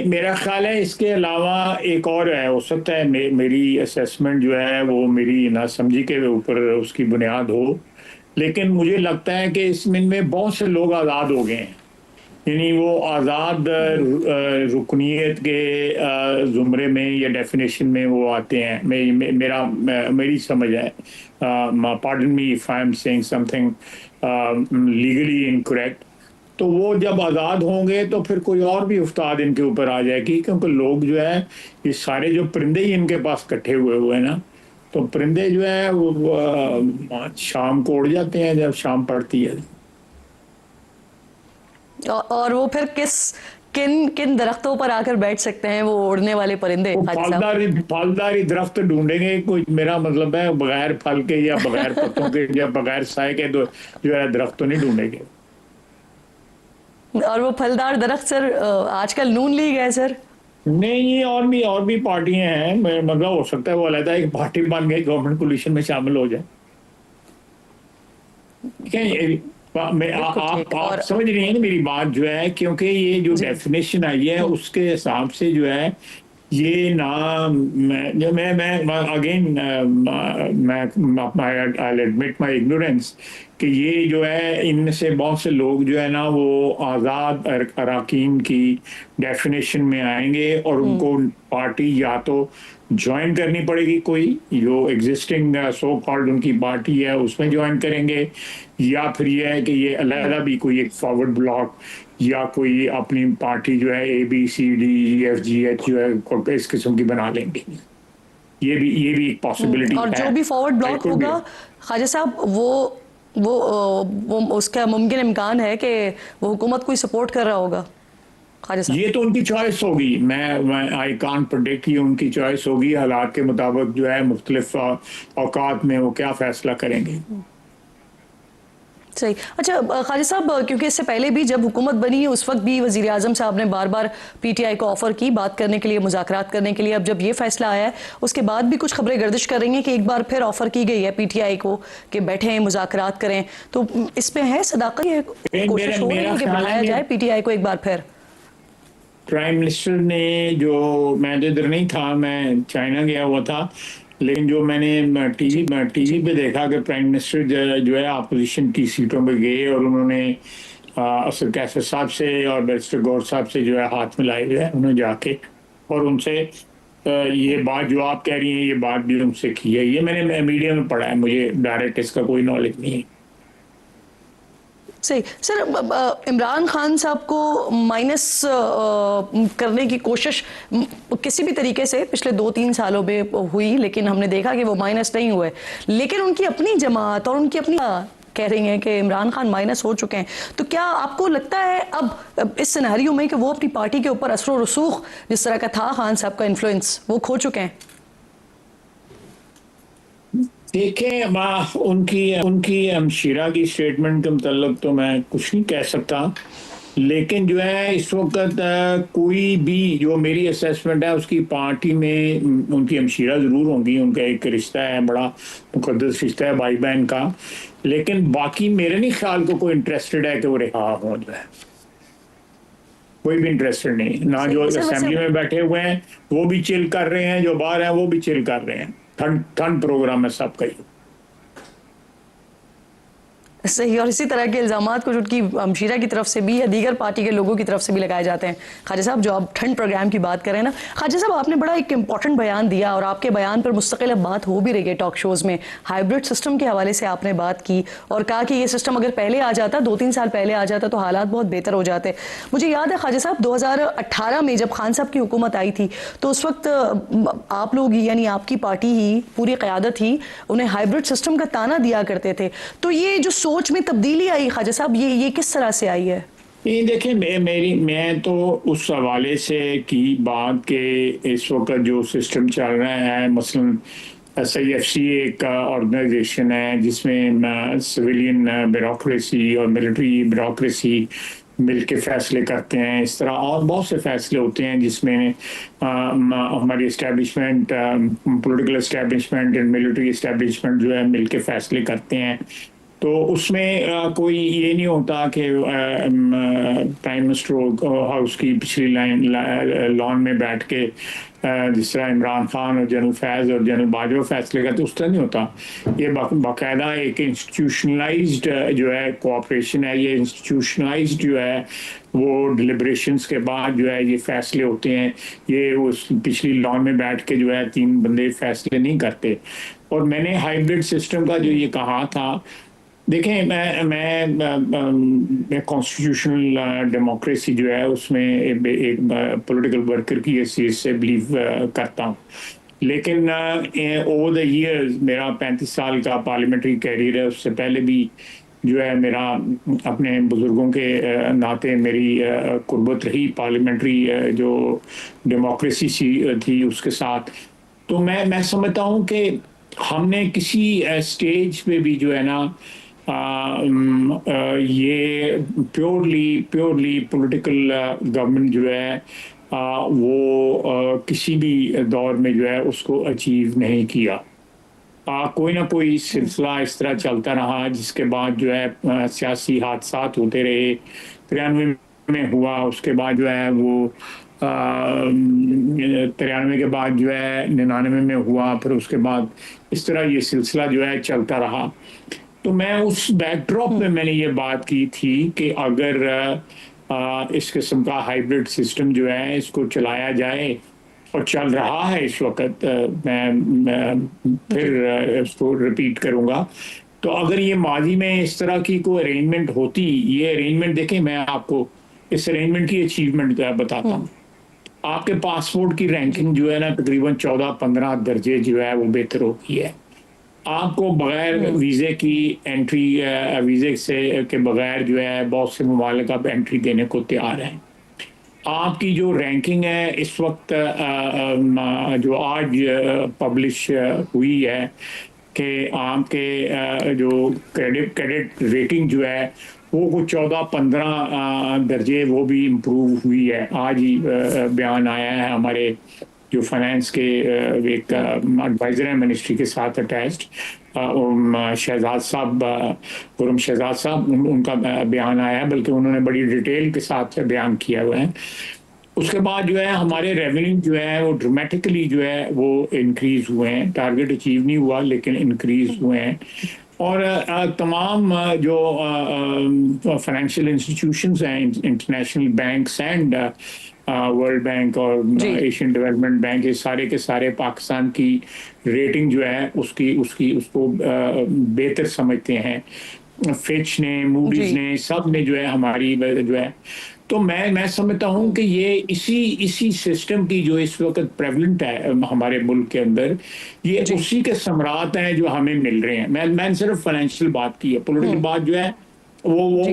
मेरा ख्याल है इसके अलावा एक और है, हो सकता है मेरी असेसमेंट जो है वो मेरी नासमझी के ऊपर उसकी बुनियाद हो, लेकिन मुझे लगता है कि इसमें बहुत से लोग आज़ाद हो गए हैं, यानी वो आज़ाद रुकनीत के ज़ुमरे में या डेफिनेशन में वो आते हैं। मेरी समझ है, pardon me if I am saying something legally incorrect, तो वो जब आज़ाद होंगे तो फिर कोई और भी उस्ताद इनके ऊपर आ जाएगी, क्योंकि लोग जो है ये सारे जो परिंदे ही इनके पास इकट्ठे हुए हैं ना, तो परिंदे जो है वो शाम को उड़ जाते हैं जब शाम पड़ती है। और वो फिर किन किन दरख्तों पर आकर बैठ सकते हैं वो उड़ने वाले परिंदे वो हाजी साहब? फलदारी दरख्त ढूंढेंगे कोई, मेरा मतलब है बगैर फल के या बगैर पत्तों के या बगैर साए के तो जो है दरख्त तो नहीं ढूंढेंगे। और वो फलदार दरख्त सर आजकल नून लीग है सर। नहीं, ये और भी पार्टियां हैं, मतलब हो सकता है वो अलग एक पार्टी बन गई गवर्नमेंट कोलिशन में शामिल हो जाए। क्या आप समझ रही हैं ना मेरी बात जो है, क्योंकि ये जो डेफिनेशन आई है उसके हिसाब से जो है ये ना मैं again I admit my ignorance कि ये जो है इनमें से बहुत से लोग जो है ना वो आज़ाद अरकान की डेफिनेशन में आएंगे और उनको पार्टी या तो ज्वाइन करनी पड़ेगी, कोई जो एग्जिस्टिंग सो कॉल्ड उनकी पार्टी है उसमें ज्वाइन करेंगे, या फिर ये है कि ये अलहदा भी कोई एक फॉरवर्ड ब्लॉक या कोई अपनी पार्टी जो है ABCDEFGH जो है इस किस्म की बना लेंगे। ये भी एक पॉसिबिलिटी है। और जो भी फॉरवर्ड ब्लॉक होगा ख्वाजा साहब वो उसका मुमकिन इम्कान है कि वो हुकूमत को सपोर्ट कर रहा होगा ख्वाजा साहब? ये तो उनकी चॉइस होगी, मैं आई कांट प्रेडिक्ट, ये उनकी चॉइस होगी, हालात के मुताबिक जो है मुख्तलिफ औकात में वो क्या फैसला करेंगे। सही। अच्छा ख्वाजा साहब, क्योंकि इससे पहले भी जब हुकूमत बनी है उस वक्त भी वज़ीर आज़म साहब ने बार बार PTI को ऑफ़र की बात करने के लिए, मुज़ाकरात करने के लिए। अब जब ये फैसला आया है उसके बाद भी कुछ खबरें गर्दिश कर रही हैं कि एक बार फिर ऑफ़र की गई है PTI को कि बैठें मुज़ाकरात करें, तो इसमें है सदाकत, कोशिश हो रही है कि बढ़ाया जाए PTI को एक बार फिर? प्राइम मिनिस्टर ने जो, मैं इधर नहीं था, मैं चाइना गया हुआ था, लेकिन जो मैंने टीवी पे देखा कि प्राइम मिनिस्टर जो है अपोजिशन की सीटों पे गए और उन्होंने असद कैसर साहब से और बैरिस्टर गौर साहब से जो है हाथ मिलाए हुए हैं उन्होंने जाके, और उनसे ये बात जो आप कह रही हैं ये बात भी उनसे की है। ये मैंने मीडिया में पढ़ा है, मुझे डायरेक्ट इसका कोई नॉलेज नहीं है। सही। सर इमरान खान साहब को माइनस करने की कोशिश किसी भी तरीके से पिछले 2-3 सालों में हुई, लेकिन हमने देखा कि वो माइनस नहीं हुए। लेकिन उनकी अपनी जमात और उनकी अपनी कह रही हैं कि इमरान खान माइनस हो चुके हैं, तो क्या आपको लगता है अब इस सिनेरियो में कि वो अपनी पार्टी के ऊपर असर और रसूख जिस तरह का था खान साहब का इन्फ्लुएंस वो खो चुके हैं? देखें, उनकी हमशीरा की स्टेटमेंट के मतलब तो मैं कुछ नहीं कह सकता, लेकिन जो है इस वक्त कोई भी जो मेरी असेसमेंट है उसकी पार्टी में उनकी हमशीरा ज़रूर होंगी, उनका एक रिश्ता है, बड़ा मुकद्दस रिश्ता है भाई बहन का, लेकिन बाकी मेरे नहीं ख्याल को कोई इंटरेस्टेड है कि वो रिहा हो जाए। कोई भी इंटरेस्टेड नहीं, ना जो असेंबली में बैठे हुए हैं वो भी चिल कर रहे हैं, जो बाहर हैं वो भी चिल कर रहे हैं। ठंड प्रोग्राम है सबका ही। सही। और इसी तरह के इल्ज़ामात कुछ उनकी हमशीरा की तरफ से भी या दीगर पार्टी के लोगों की तरफ से भी लगाए जाते हैं। ख्वाजा साहब, जो आप ठंड प्रोग्राम की बात करें ना, ख्वाजा साहब आपने बड़ा एक इंपॉर्टेंट बयान दिया और आपके बयान पर मुस्तकिल अब बात हो भी रही है टॉक शोज़ में। हाइब्रिड सिस्टम के हवाले से आपने बात की और कहा कि ये सिस्टम अगर पहले आ जाता, 2-3 साल पहले आ जाता, तो हालात बहुत बेहतर हो जाते। मुझे याद है ख्वाजा साहब 2018 में जब खान साहब की हुकूमत आई थी तो उस वक्त आप लोग यानी आपकी पार्टी ही, पूरी क़यादत ही उन्हें हाइब्रिड सिस्टम का ताना दिया करते थे। तो ये जो सोच में तब्दीली आई ख्वाजा साहब, ये किस तरह से आई है? ये देखिए, मैं तो उस हवाले से की बात के इस वक्त जो सिस्टम चल रहा है, मसलन SIFC एक ऑर्गेनाइजेशन है जिसमें सिविलियन ब्यूरोक्रेसी और मिलिट्री ब्यूरोक्रेसी मिलके फैसले करते हैं, इस तरह और बहुत से फैसले होते हैं जिसमें हमारी establishment, political establishment and military establishment जो है मिलके फैसले करते हैं। तो उसमें कोई ये नहीं होता कि प्राइम मिनिस्टर हाउस की पिछली लॉन में बैठ के जिस तरह इमरान खान और जनरल फैज़ और जनरल बाजवा फैसले करते, उस तरह नहीं होता। ये बाकायदा एक इंस्टीट्यूशनलाइज्ड जो है कोऑपरेशन है, ये इंस्टीट्यूशनलाइज्ड जो है वो डिलिब्रेशंस के बाद जो है ये फैसले होते हैं। ये उस पिछली लॉन में बैठ के जो है 3 बंदे फैसले नहीं करते। और मैंने हाइब्रिड सिस्टम का जो ये कहा था, देखें मैं कॉन्स्टिट्यूशनल डेमोक्रेसी जो है उसमें एक पॉलिटिकल वर्कर की हैसियत से बिलीव करता हूँ, लेकिन ओवर द ईयर्स मेरा 35 साल का पार्लियामेंट्री कैरियर है, उससे पहले भी जो है मेरा अपने बुजुर्गों के नाते मेरी कुर्बत रही पार्लियामेंट्री जो डेमोक्रेसी थी उसके साथ। तो मैं समझता हूँ कि हमने किसी स्टेज पे भी जो है ना ये प्योरली पॉलिटिकल गवर्नमेंट जो है वो किसी भी दौर में जो है उसको अचीव नहीं किया। कोई ना कोई सिलसिला इस तरह चलता रहा जिसके बाद जो है सियासी हादसात होते रहे। 93 में हुआ, उसके बाद जो है वो 93 के बाद जो है 99 में हुआ, फिर उसके बाद इस तरह ये सिलसिला जो है चलता रहा। तो मैं उस बैकड्रॉप में मैंने ये बात की थी कि अगर इस किस्म का हाइब्रिड सिस्टम जो है इसको चलाया जाए और चल रहा है इस वक्त, मैं फिर इसको रिपीट करूंगा। तो अगर ये माजी में इस तरह की कोई अरेंजमेंट होती, ये अरेंजमेंट देखें, मैं आपको इस अरेंजमेंट की अचीवमेंट बताता हूँ। आपके पासपोर्ट की रैंकिंग जो है ना तकरीबन 14-15 दर्जे जो है वो बेहतर होती है। आपको बगैर वीज़े की एंट्री, वीज़े से के बगैर जो है बहुत से ममालिक आप एंट्री देने को तैयार हैं। आपकी जो रैंकिंग है इस वक्त जो आज पब्लिश हुई है कि आपके जो क्रेडिट रेटिंग जो है वो कुछ 14-15 दर्जे वो भी इम्प्रूव हुई है। आज ही बयान आया है हमारे जो फाइनेंस के एक एडवाइज़र हैं मिनिस्ट्री के साथ अटैच्ड, शहजाद साहब, खुरम शहजाद साहब, उनका बयान आया है, बल्कि उन्होंने बड़ी डिटेल के साथ बयान किया हुआ है। उसके बाद जो है हमारे रेवेन्यू जो है वो ड्रामेटिकली जो है वो इंक्रीज हुए हैं। टारगेट अचीव नहीं हुआ लेकिन इंक्रीज हुए हैं। और तमाम जो फाइनेंशियल इंस्टीट्यूशंस हैं, international banks and world bank और एशियन डेवलपमेंट बैंक, ये सारे के सारे पाकिस्तान की रेटिंग जो है उसको बेहतर समझते हैं। फिच ने, मूडीज ने, सब ने जो है हमारी जो है, तो मैं समझता हूँ कि ये इसी सिस्टम की जो इस वक्त प्रेवलेंट है हमारे मुल्क के अंदर, ये उसी के समरात हैं जो हमें मिल रहे हैं। मैंने सिर्फ फाइनेंशियल बात की है, पॉलिटिकल बात जो है वो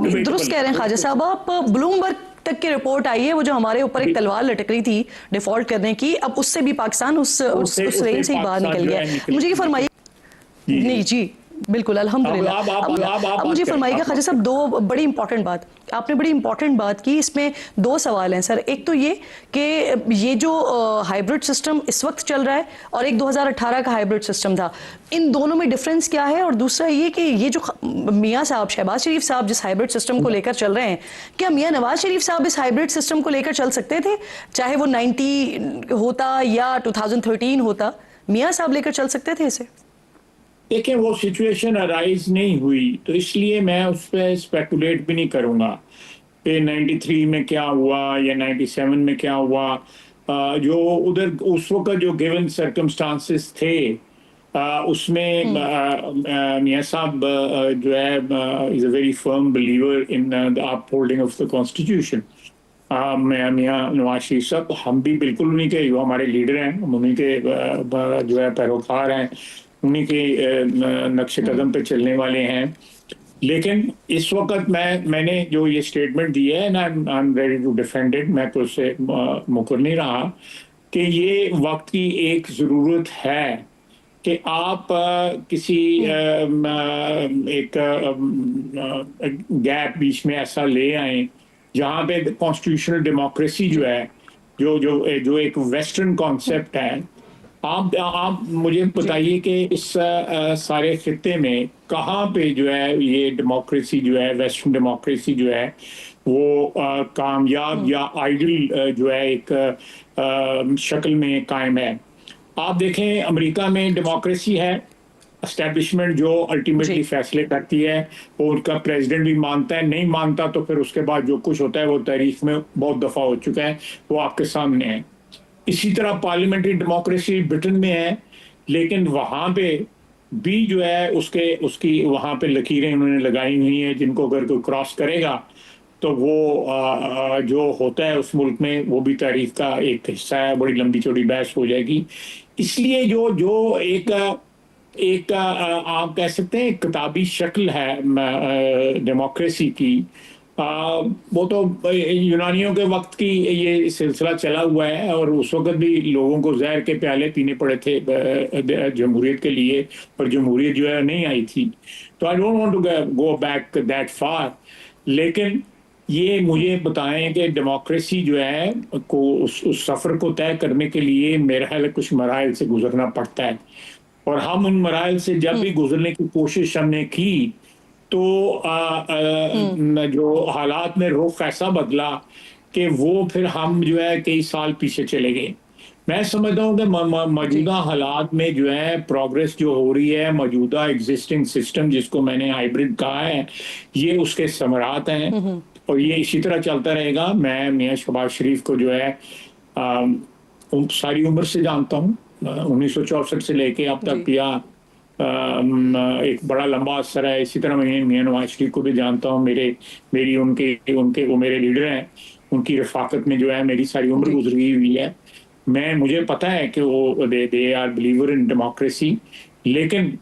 दुरुस्त कह रहे हैं ख्वाजा साहब आप। ब्लूमबर्ग तक की रिपोर्ट आई है, वो जो हमारे ऊपर एक तलवार लटक रही थी डिफॉल्ट करने की, अब उससे भी पाकिस्तान उस रेंज से ही बाहर निकल गया है। मुझे ये फरमाइए। नहीं जी बिल्कुल अल्हम्दुलिल्लाह। अब मुझे फरमाइएगा ख्वाजा साहब, दो बड़ी इंपॉर्टेंट बात आपने बड़ी इंपॉर्टेंट बात की, इसमें दो सवाल हैं सर। एक तो ये कि ये जो हाइब्रिड सिस्टम इस वक्त चल रहा है और एक 2018 का हाइब्रिड सिस्टम था, इन दोनों में डिफरेंस क्या है? और दूसरा ये कि ये जो मियाँ साहब, शहबाज शरीफ साहब जिस हाइब्रिड सिस्टम को लेकर चल रहे हैं, क्या मियाँ नवाज शरीफ साहब इस हाइब्रिड सिस्टम को लेकर चल सकते थे? चाहे वो 90 होता या 2013 होता, मियाँ साहब लेकर चल सकते थे इसे? देखिए, वो सिचुएशन अराइज नहीं हुई, तो इसलिए मैं उस पर स्पेकुलेट भी नहीं करूँगा कि 93 में क्या हुआ या 97 में क्या हुआ। जो उधर उस वक्त जो गिवन सर्कमस्टांसेस थे उसमें मियाँ साहब जो है is a very firm believer in the upholding of the constitution. मियाँ नवाज शरीफ साहब, हम भी बिल्कुल उन्हीं के, जो हमारे लीडर हैं उन्हीं के जो है पैरोकार हैं, उन्हीं के नक्शे कदम पे चलने वाले हैं। लेकिन इस वक्त मैंने जो ये स्टेटमेंट दी है ना, I am ready to defend it, मैं तो उससे मुकर नहीं रहा कि ये वक्त की एक ज़रूरत है कि आप किसी एक गैप बीच में ऐसा ले आए जहाँ पे कॉन्स्टिट्यूशनल डेमोक्रेसी जो है, जो एक वेस्टर्न कॉन्सेप्ट है। आप मुझे बताइए कि इस सारे खित्ते में कहाँ पे जो है ये डेमोक्रेसी जो है, वेस्टर्न डेमोक्रेसी जो है वो कामयाब या आइडियल जो है एक शक्ल में कायम है। आप देखें, अमेरिका में डेमोक्रेसी है, एस्टेब्लिशमेंट जो अल्टीमेटली फैसले करती है, वो उनका प्रेसिडेंट भी मानता है, नहीं मानता तो फिर उसके बाद जो कुछ होता है वो तारीख में बहुत दफ़ा हो चुका है, वो आपके सामने है। इसी तरह पार्लियामेंट्री डेमोक्रेसी ब्रिटेन में है, लेकिन वहाँ पे भी जो है उसकी वहाँ पे लकीरें उन्होंने लगाई हुई हैं, जिनको अगर कोई क्रॉस करेगा तो वो जो होता है उस मुल्क में वो भी तारीख का एक हिस्सा है। बड़ी लंबी चौड़ी बहस हो जाएगी। इसलिए जो एक एक आप कह सकते हैं किताबी शक्ल है डेमोक्रेसी की। वो तो यूनानियों के वक्त की ये सिलसिला चला हुआ है, और उस वक्त भी लोगों को जहर के प्याले पीने पड़े थे जमहूरियत के लिए, और जमहूरियत जो है नहीं आई थी। तो I don't want to go back that far, लेकिन ये मुझे बताएं कि डेमोक्रेसी जो है को उस सफ़र को तय करने के लिए मेरा ख्याल है कुछ मराइल से गुजरना पड़ता है, और हम उन मराइल से जब भी गुजरने की कोशिश हमने की तो जो हालात में रुख ऐसा बदला कि वो फिर हम जो है कई साल पीछे चले गए। मैं समझता हूँ कि मौजूदा हालात में जो है प्रोग्रेस जो हो रही है, मौजूदा एग्जिस्टिंग सिस्टम जिसको मैंने हाइब्रिड कहा है, ये उसके समरात हैं, और ये इसी तरह चलता रहेगा। मैं मियां शहबाज शरीफ को जो है सारी उम्र से जानता हूँ, 1964 से लेके अब तक किया एक बड़ा लंबा असर है। इसी तरह मैं मियां नवाज शरीफ को भी जानता हूँ, मेरी उनके उनके वो मेरे लीडर हैं, उनकी रफाकत में जो है मेरी सारी उम्र गुजरी हुई है। मुझे पता है कि वो they are believer in democracy, लेकिन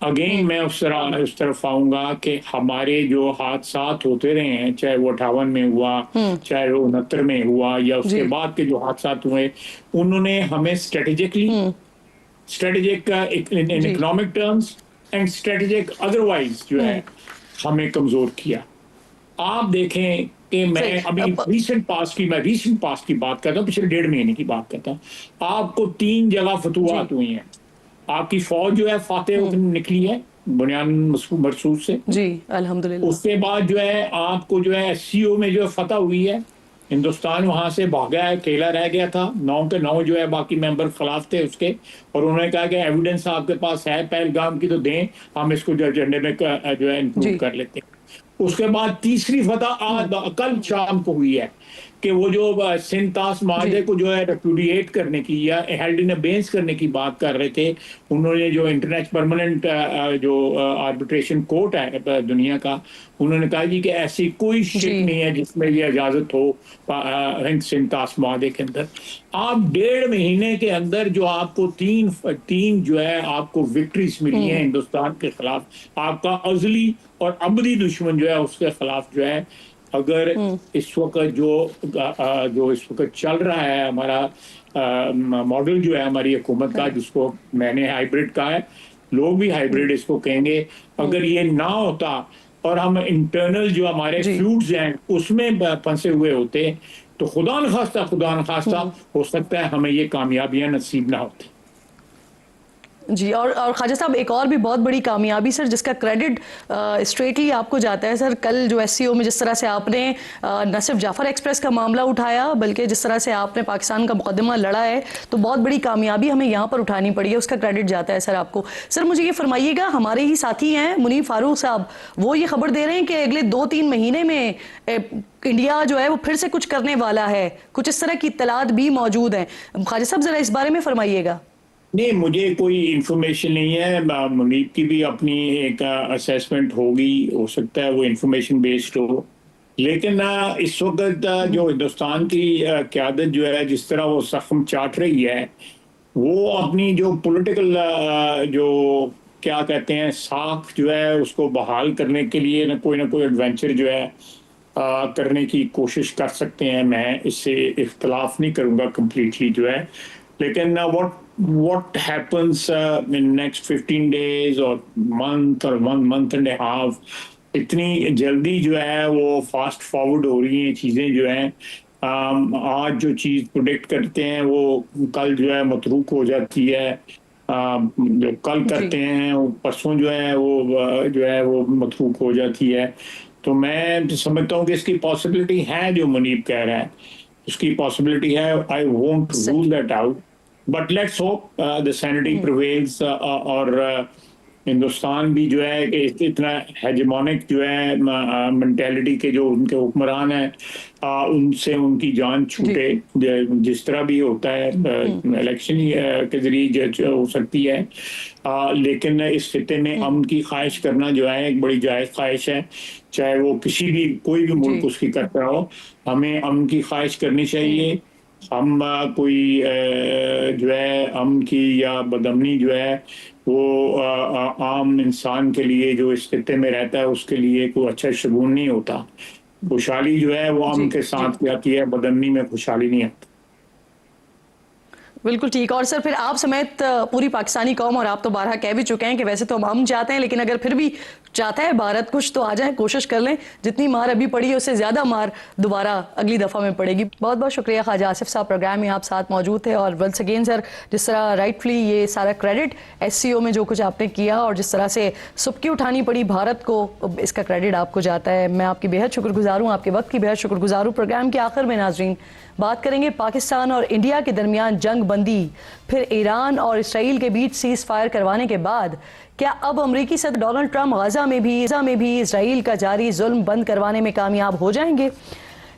अगेन मैं उस तरफ आऊंगा कि हमारे जो हादसात होते रहे हैं, चाहे वो 58 में हुआ, चाहे वो 69 में हुआ, या उसके बाद के जो हादसात हुए, उन्होंने हमें strategic in economic terms and strategic otherwise जो है हमें कमजोर किया। आप देखें कि मैं अभी रीसेंट पास्ट की बात करता हूँ, पिछले 1.5 महीने की बात करता हूँ। आपको 3 जगह फतुहात हुई हैं। आपकी फौज जो है फातेह निकली है बुनियान मरसूद से जी, अल्हम्दुलिल्लाह। उसके बाद जो है आपको जो है SCO में जो फतह हुई है, हिंदुस्तान वहां से भागा है, अकेला रह गया था, 9 के 9 जो है बाकी मेंबर खिलाफ थे उसके, और उन्होंने कहा कि एविडेंस आपके पास है पहलगाम की तो दें, हम इसको जो एजेंडे में जो है इंक्लूड कर लेते हैं। उसके बाद तीसरी फतह आज कल शाम को हुई है कि वो जो सिंतास माहदे को जो है रेपुडिएट करने की या हेल्ड इन अबेंस करने की बात कर रहे थे, उन्होंने जो इंटरनेशनल परमानेंट जो आर्बिट्रेशन कोर्ट है दुनिया का, उन्होंने कहा जी कि ऐसी कोई शिप नहीं है जिसमें ये इजाजत हो हिंद सिंतास माहदे के अंदर। आप 1.5 महीने के अंदर जो आपको तीन जो है आपको विक्ट्रीज मिली है हिंदुस्तान के खिलाफ, आपका अजली और अबदी दुश्मन जो है उसके खिलाफ जो है, अगर इस वक्त जो इस वक्त चल रहा है हमारा मॉडल जो है हमारी हुकूमत का, जिसको मैंने हाइब्रिड कहा है, लोग भी हाइब्रिड इसको कहेंगे, अगर ये ना होता और हम इंटरनल जो हमारे फ्यूड्स हैं उसमें फंसे हुए होते, तो खुदा न खास्ता हो सकता है हमें ये कामयाबियां नसीब ना होती। जी, और ख्वाजा साहब एक और भी बहुत बड़ी कामयाबी सर जिसका क्रेडिट स्ट्रेटली आपको जाता है सर, कल जो SCO में जिस तरह से आपने न सिर्फ जाफर एक्सप्रेस का मामला उठाया बल्कि जिस तरह से आपने पाकिस्तान का मुकदमा लड़ा है, तो बहुत बड़ी कामयाबी हमें यहाँ पर उठानी पड़ी है, उसका क्रेडिट जाता है सर आपको। सर मुझे ये फरमाइएगा, हमारे ही साथी हैं मुनीफ फारूक साहब, वो ये खबर दे रहे हैं कि अगले 2-3 महीने में इंडिया जो है वो फिर से कुछ करने वाला है, कुछ इस तरह की इत्तलात भी मौजूद हैं। ख्वाजा साहब जरा इस बारे में फरमाइएगा। नहीं, मुझे कोई इंफॉर्मेशन नहीं है, मुनीब की भी अपनी एक असेसमेंट होगी, हो सकता है वो इंफॉर्मेशन बेस्ड हो, लेकिन इस वक्त जो हिंदुस्तान की क़यादत जो है जिस तरह वो जख्म चाट रही है, वो अपनी जो पॉलिटिकल जो क्या कहते हैं साख जो है उसको बहाल करने के लिए ना कोई एडवेंचर जो है करने की कोशिश कर सकते हैं। मैं इससे इख्तलाफ नहीं करूँगा कम्प्लीटली जो है, लेकिन what happens in next 15 days or month or 1 month and a half, इतनी जल्दी जो है वो फास्ट फॉरवर्ड हो रही हैं चीज़ें जो हैं। आज जो चीज़ प्रोडिक्ट करते हैं वो कल जो है मतरूक हो जाती है, जो कल करते हैं वो परसों जो है वो मतरूक हो जाती है। तो मैं समझता हूँ कि इसकी पॉसिबिलिटी है, जो मुनीब कह रहा है उसकी पॉसिबिलिटी है। I won't rule that out, but let's hope the sanity prevails, और हिंदुस्तान भी जो है कि इतना हेजेमोनिक जो है मेंटेलिटी के जो उनके हुक्मरान हैं उनसे उनकी जान छूटे, जिस तरह भी होता है इलेक्शन के जरिए हो सकती है, लेकिन इस खिते में अमन की ख्वाहिश करना जो है एक बड़ी जायज़ ख्वाहिश है, चाहे वो कोई भी मुल्क उसकी करता हो। हमें अमन की ख्वाहिश करनी चाहिए, हम कोई जो है अमन की या बदअमनी जो है वो आम इंसान के लिए जो इस खित्ते में रहता है उसके लिए कोई अच्छा शगुन नहीं होता। खुशहाली जो है वो अमन के साथ आती है, बदअमनी में खुशहाली नहीं आती। बिल्कुल ठीक। और सर फिर आप समेत पूरी पाकिस्तानी कौम, और आप तो बारहा कह भी चुके हैं कि वैसे तो हम चाहते हैं, लेकिन अगर फिर भी चाहता है भारत कुछ तो आ जाए, कोशिश कर लें, जितनी मार अभी पड़ी है उससे ज़्यादा मार दोबारा अगली दफ़ा में पड़ेगी। बहुत बहुत शुक्रिया ख्वाजा आसिफ साहब, प्रोग्राम में आप साथ मौजूद थे। और वंस अगेन सर, जिस तरह राइटफुली ये सारा क्रेडिट SCO में जो कुछ आपने किया और जिस तरह से सुबकी उठानी पड़ी भारत को, इसका क्रेडिट आपको जाता है। मैं आपकी बेहद शुक्रगुजार हूँ, आपके वक्त की बेहद शुक्रगुजार हूँ। प्रोग्राम के आखिर में नाजरीन बात करेंगे पाकिस्तान और इंडिया के दरमियान जंग बंदी, फिर ईरान और इसराइल के बीच सीज फायर करवाने के बाद क्या अब अमरीकी सदर डोनाल्ड ट्रंप गजा में भी इसराइल का जारी जुल्म बंद करवाने में कामयाब हो जाएंगे?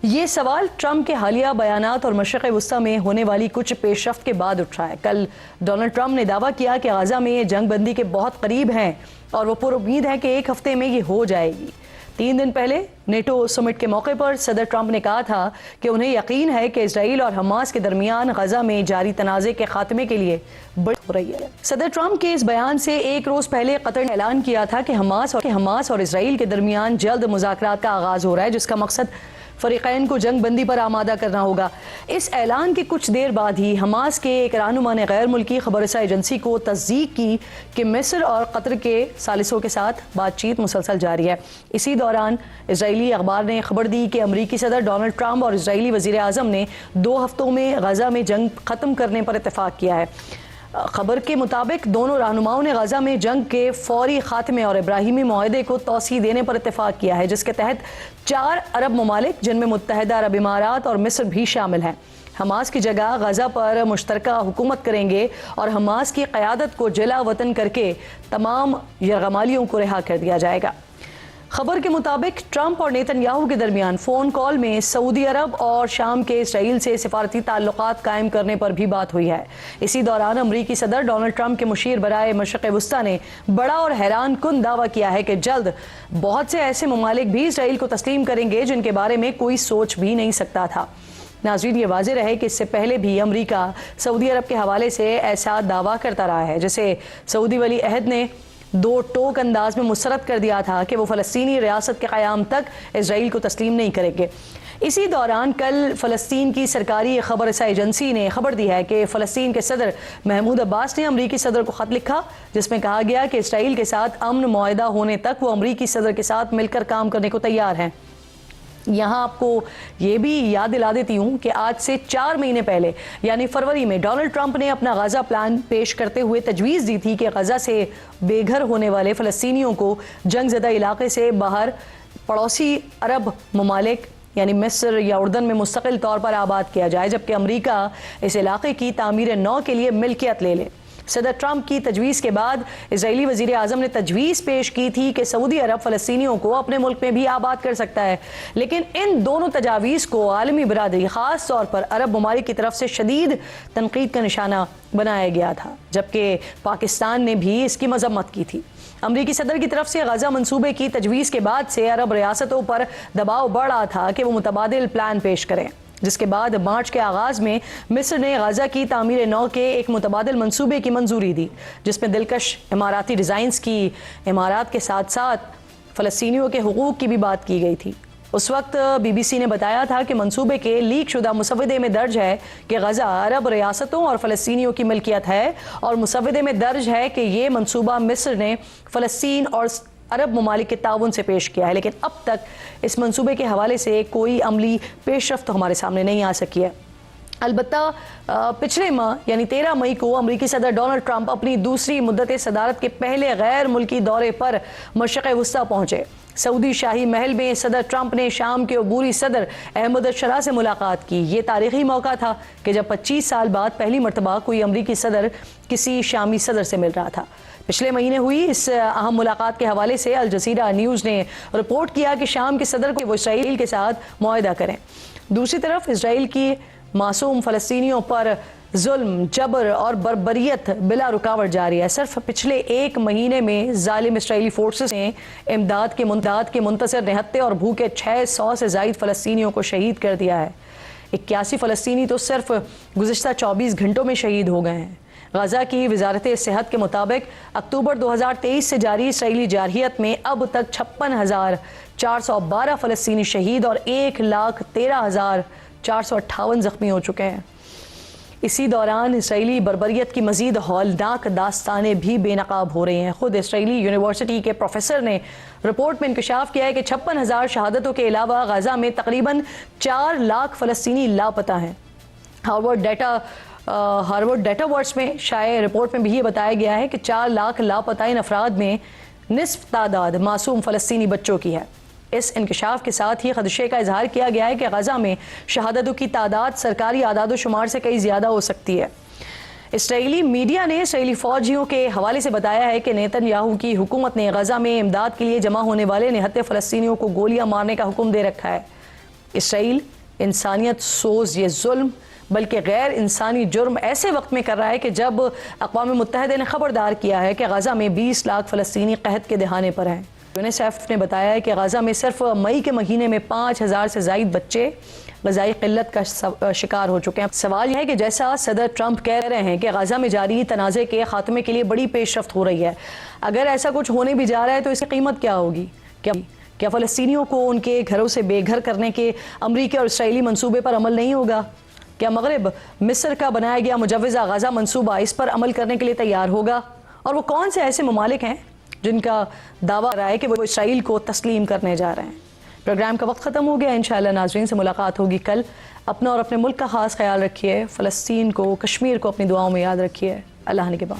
ये सवाल ट्रंप के हालिया बयानात और मशरिक़ वस्ता में होने वाली कुछ पेशरफ्त के बाद उठ रहा है। कल डोनाल्ड ट्रंप ने दावा किया कि गजा में जंग बंदी के बहुत करीब हैं और वो पुरुम्मीद है कि 1 हफ्ते में ये हो जाएगी। 3 दिन पहले नेटो समिट के मौके पर सदर ट्रंप ने कहा था कि उन्हें यकीन है कि इसराइल और हमास के दरमियान गजा में जारी तनाज़े के खात्मे के लिए बड़ी हो रही है। सदर ट्रंप के इस बयान से 1 रोज़ पहले कतर ने ऐलान किया था कि हमास और इसराइल के दरमियान जल्द मुज़ाकरात का आगाज़ हो रहा है, जिसका मकसद फरीक़ैन को जंग बंदी पर आमादा करना होगा। इस ऐलान के कुछ देर बाद ही हमास के एक रहनुमा ने गैर मुल्की खबरसा एजेंसी को तस्दीक की कि मिस्र और कतर के सालिसों के साथ बातचीत मुसलसल जारी है। इसी दौरान इजरायली अखबार ने खबर दी कि अमरीकी सदर डोनाल्ड ट्रंप और इजरायली वज़ीर आज़म ने 2 हफ्तों में गजा में जंग ख़त्म करने पर इत्तेफाक किया है। खबर के मुताबिक दोनों रहनुमाओं ने गजा में जंग के फौरी खात्मे और इब्राहिमी मुआहदे को तौसीह देने पर इत्तेफाक किया है, जिसके तहत 4 अरब ममालिक, जिनमें मुत्तहदा अरब इमारात और मिस्र भी शामिल हैं, हमास की जगह गजा पर मुश्तरका हुकूमत करेंगे और हमास की क़यादत को जला वतन करके तमाम यरगमालियों को रिहा कर दिया जाएगा। खबर के मुताबिक ट्रंप और नेतन्याहू के दरमियान फ़ोन कॉल में सऊदी अरब और शाम के इसराइल से सिफारती ताल्लुकात कायम करने पर भी बात हुई है। इसी दौरान अमरीकी सदर डोनाल्ड ट्रंप के मुशीर बराए मशरिक़ वस्ता ने बड़ा और हैरान कुन दावा किया है कि जल्द बहुत से ऐसे ममालिक भी इसराइल को तस्लीम करेंगे जिनके बारे में कोई सोच भी नहीं सकता था। नाज़रीन, ये वाज़ेह रहे कि इससे पहले भी अमरीका सऊदी अरब के हवाले से ऐसा दावा करता रहा है, जैसे सऊदी वली अहद ने 2 टोक अंदाज में मुसरत कर दिया था कि वो फ़लस्तीनी रियासत के क़याम तक इसराइल को तस्लीम नहीं करेंगे। इसी दौरान कल फ़लस्तीन की सरकारी खबरसा एजेंसी ने खबर दी है कि फ़लस्तीन के सदर महमूद अब्बास ने अमरीकी सदर को ख़त लिखा, जिसमें कहा गया कि इसराइल के साथ अमन मुआहदा होने तक वो अमरीकी सदर के साथ मिलकर काम करने को तैयार हैं। यहाँ आपको ये भी याद दिला देती हूँ कि आज से 4 महीने पहले यानी फरवरी में डोनाल्ड ट्रंप ने अपना गजा प्लान पेश करते हुए तजवीज़ दी थी कि गजा से बेघर होने वाले फ़लस्तीनियों को जंगज़दा इलाके से बाहर पड़ोसी अरब ममालिक यानी मिस्र या उर्दन में मुस्तकिल तौर पर आबाद किया जाए, जबकि अमरीका इस इलाके की तामीर नौ के लिए मिल्कियत ले ले। सदर ट्रंप की तजवीज़ के बाद इजरायली वज़ीर आज़म ने तजवीज़ पेश की थी कि सऊदी अरब फ़लस्तीनियों को अपने मुल्क में भी आबाद कर सकता है, लेकिन इन दोनों तजावीज़ को आलमी बरादरी, ख़ास तौर पर अरब ममालिक की तरफ से शदीद तनकीद का निशाना बनाया गया था, जबकि पाकिस्तान ने भी इसकी मजम्मत की थी। अमरीकी सदर की तरफ से गजा मंसूबे की तजवीज़ के बाद से अरब रियासतों पर दबाव बढ़ रहा था कि वो मुतबादिल प्लान पेश करें, जिसके बाद मार्च के आगाज़ में मिस्र ने गजा की तामीर नौ के एक मुतबादिल मंसूबे की मंजूरी दी, जिसमें दिलकश इमाराती डिज़ाइंस की इमारात के साथ साथ फ़लस्तीनियों के हुकूक़ की भी बात की गई थी। उस वक्त BBC ने बताया था कि मंसूबे के लीक शुदा मुसवदे में दर्ज है कि गजा अरब रियासतों और फ़लस्तीनियों की मिल्कियत है, और मुसवदे में दर्ज है कि ये मंसूबा मिस्र ने फ़लस्तीन और अरब ममालिक के ताउन से पेश किया है, लेकिन अब तक इस मंसूबे के हवाले से कोई अमली पेशरफ्त हमारे सामने नहीं आ सकी है। अलबत्ता पिछले माह यानी 13 मई को अमरीकी सदर डोनाल्ड ट्रंप अपनी दूसरी मुद्दत सदारत के पहले गैर मुल्की दौरे पर मशरिक़ वस्ता पहुँचे। सऊदी शाही महल में सदर ट्रंप ने शाम के अबूरी सदर अहमद अल-शरा से मुलाकात की। ये तारीखी मौका था कि जब 25 साल बाद पहली मरतबा कोई अमरीकी सदर किसी शामी सदर से मिल रहा था। पिछले महीने हुई इस अहम मुलाकात के हवाले से अल जज़ीरा न्यूज़ ने रिपोर्ट किया कि शाम के सदर को वो इसराइल के साथ मुआहदा करें। दूसरी तरफ इसराइल की मासूम फ़लस्तीनियों पर जुल्म, जबर और बर्बरियत बिला रुकावट जारी है। सिर्फ पिछले 1 महीने में जालिम इसराइली फोर्सेस ने इमदाद के मुंतज़र निहत्ते और भूखे 600 से ज़ायद फ़लस्तीनियों को शहीद कर दिया है। 81 फ़लस्तीनी तो सिर्फ गुज़िश्ता 24 घंटों में शहीद हो गए हैं। गजा की वजारत सेहत के मुताबिक अक्टूबर 2023 से जारी इसराइली जारहियत में अब तक 56,412 फ़लस्तीनी शहीद और 1,13,458 ज़ख्मी हो चुके हैं। इसी दौरान इसराइली बर्बरियत की मजीद हौलनाक दास्तानें भी बेनकाब हो रही हैं। खुद इसराइली यूनिवर्सिटी के प्रोफेसर ने रिपोर्ट में इंकशाफ किया है कि 56,000 शहादतों के अलावा गजा में तकरीबन 4 लाख फ़लस्तीनी लापता हैं। हार्वर्ड डेटा वर्ड्स में शाये रिपोर्ट में भी ये बताया गया है कि 4 लाख लापता अफराद में निस्फ तादाद मासूम फ़लस्तीनी बच्चों की है। इस इंकशाफ के साथ ही खदशे का इजहार किया गया है कि गजा में शहादतों की तादाद सरकारी आदाद शुमार से कई ज़्यादा हो सकती है। इसराइली मीडिया ने इसराइली फ़ौजियों के हवाले से बताया है कि नेतन्याहू की हुकूमत ने गजा में इमदाद के लिए जमा होने वाले निहत्ते फ़लस्तीनियों को गोलियां मारने का हुक्म दे रखा है। इसराइल इंसानियत सोज ये जुल्म बल्कि गैर इंसानी जुर्म ऐसे वक्त में कर रहा है कि जब अक़वाम मुत्तहिदा ने खबरदार किया है कि गजा में 20 लाख फ़लस्तीनी कहत के दहाने पर हैं। यूनिसेफ ने बताया है कि गजा में सिर्फ मई के महीने में 5,000 से ज़ायद बच्चे ग़िज़ाई क़िल्लत का शिकार हो चुके हैं। सवाल यह है कि जैसा सदर ट्रंप कह रहे हैं कि गजा में जारी तनाज़े के ख़ात्मे के लिए बड़ी पेशरफ्त हो रही है, अगर ऐसा कुछ होने भी जा रहा है तो इसकी कीमत क्या होगी? क्या फ़लस्तीनियों को उनके घरों से बेघर करने के अमरीकी और इसराइली मंसूबे पर अमल नहीं होगा? क्या मगरब मिस्र का बनाया गया मुजव्वज़ा गजा मंसूबा इस पर अमल करने के लिए तैयार होगा? और वो कौन से ऐसे ममालिक हैं जिनका दावा रहा है कि वो इसराइल को तस्लीम करने जा रहे हैं? प्रोग्राम का वक्त ख़त्म हो गया। इंशाअल्लाह नाज़रीन से मुलाकात होगी कल। अपना और अपने मुल्क का ख़ास ख्याल रखिए। फ़लस्तीन को, कश्मीर को अपनी दुआओं में याद रखिए। अल्लाह ने के बाद।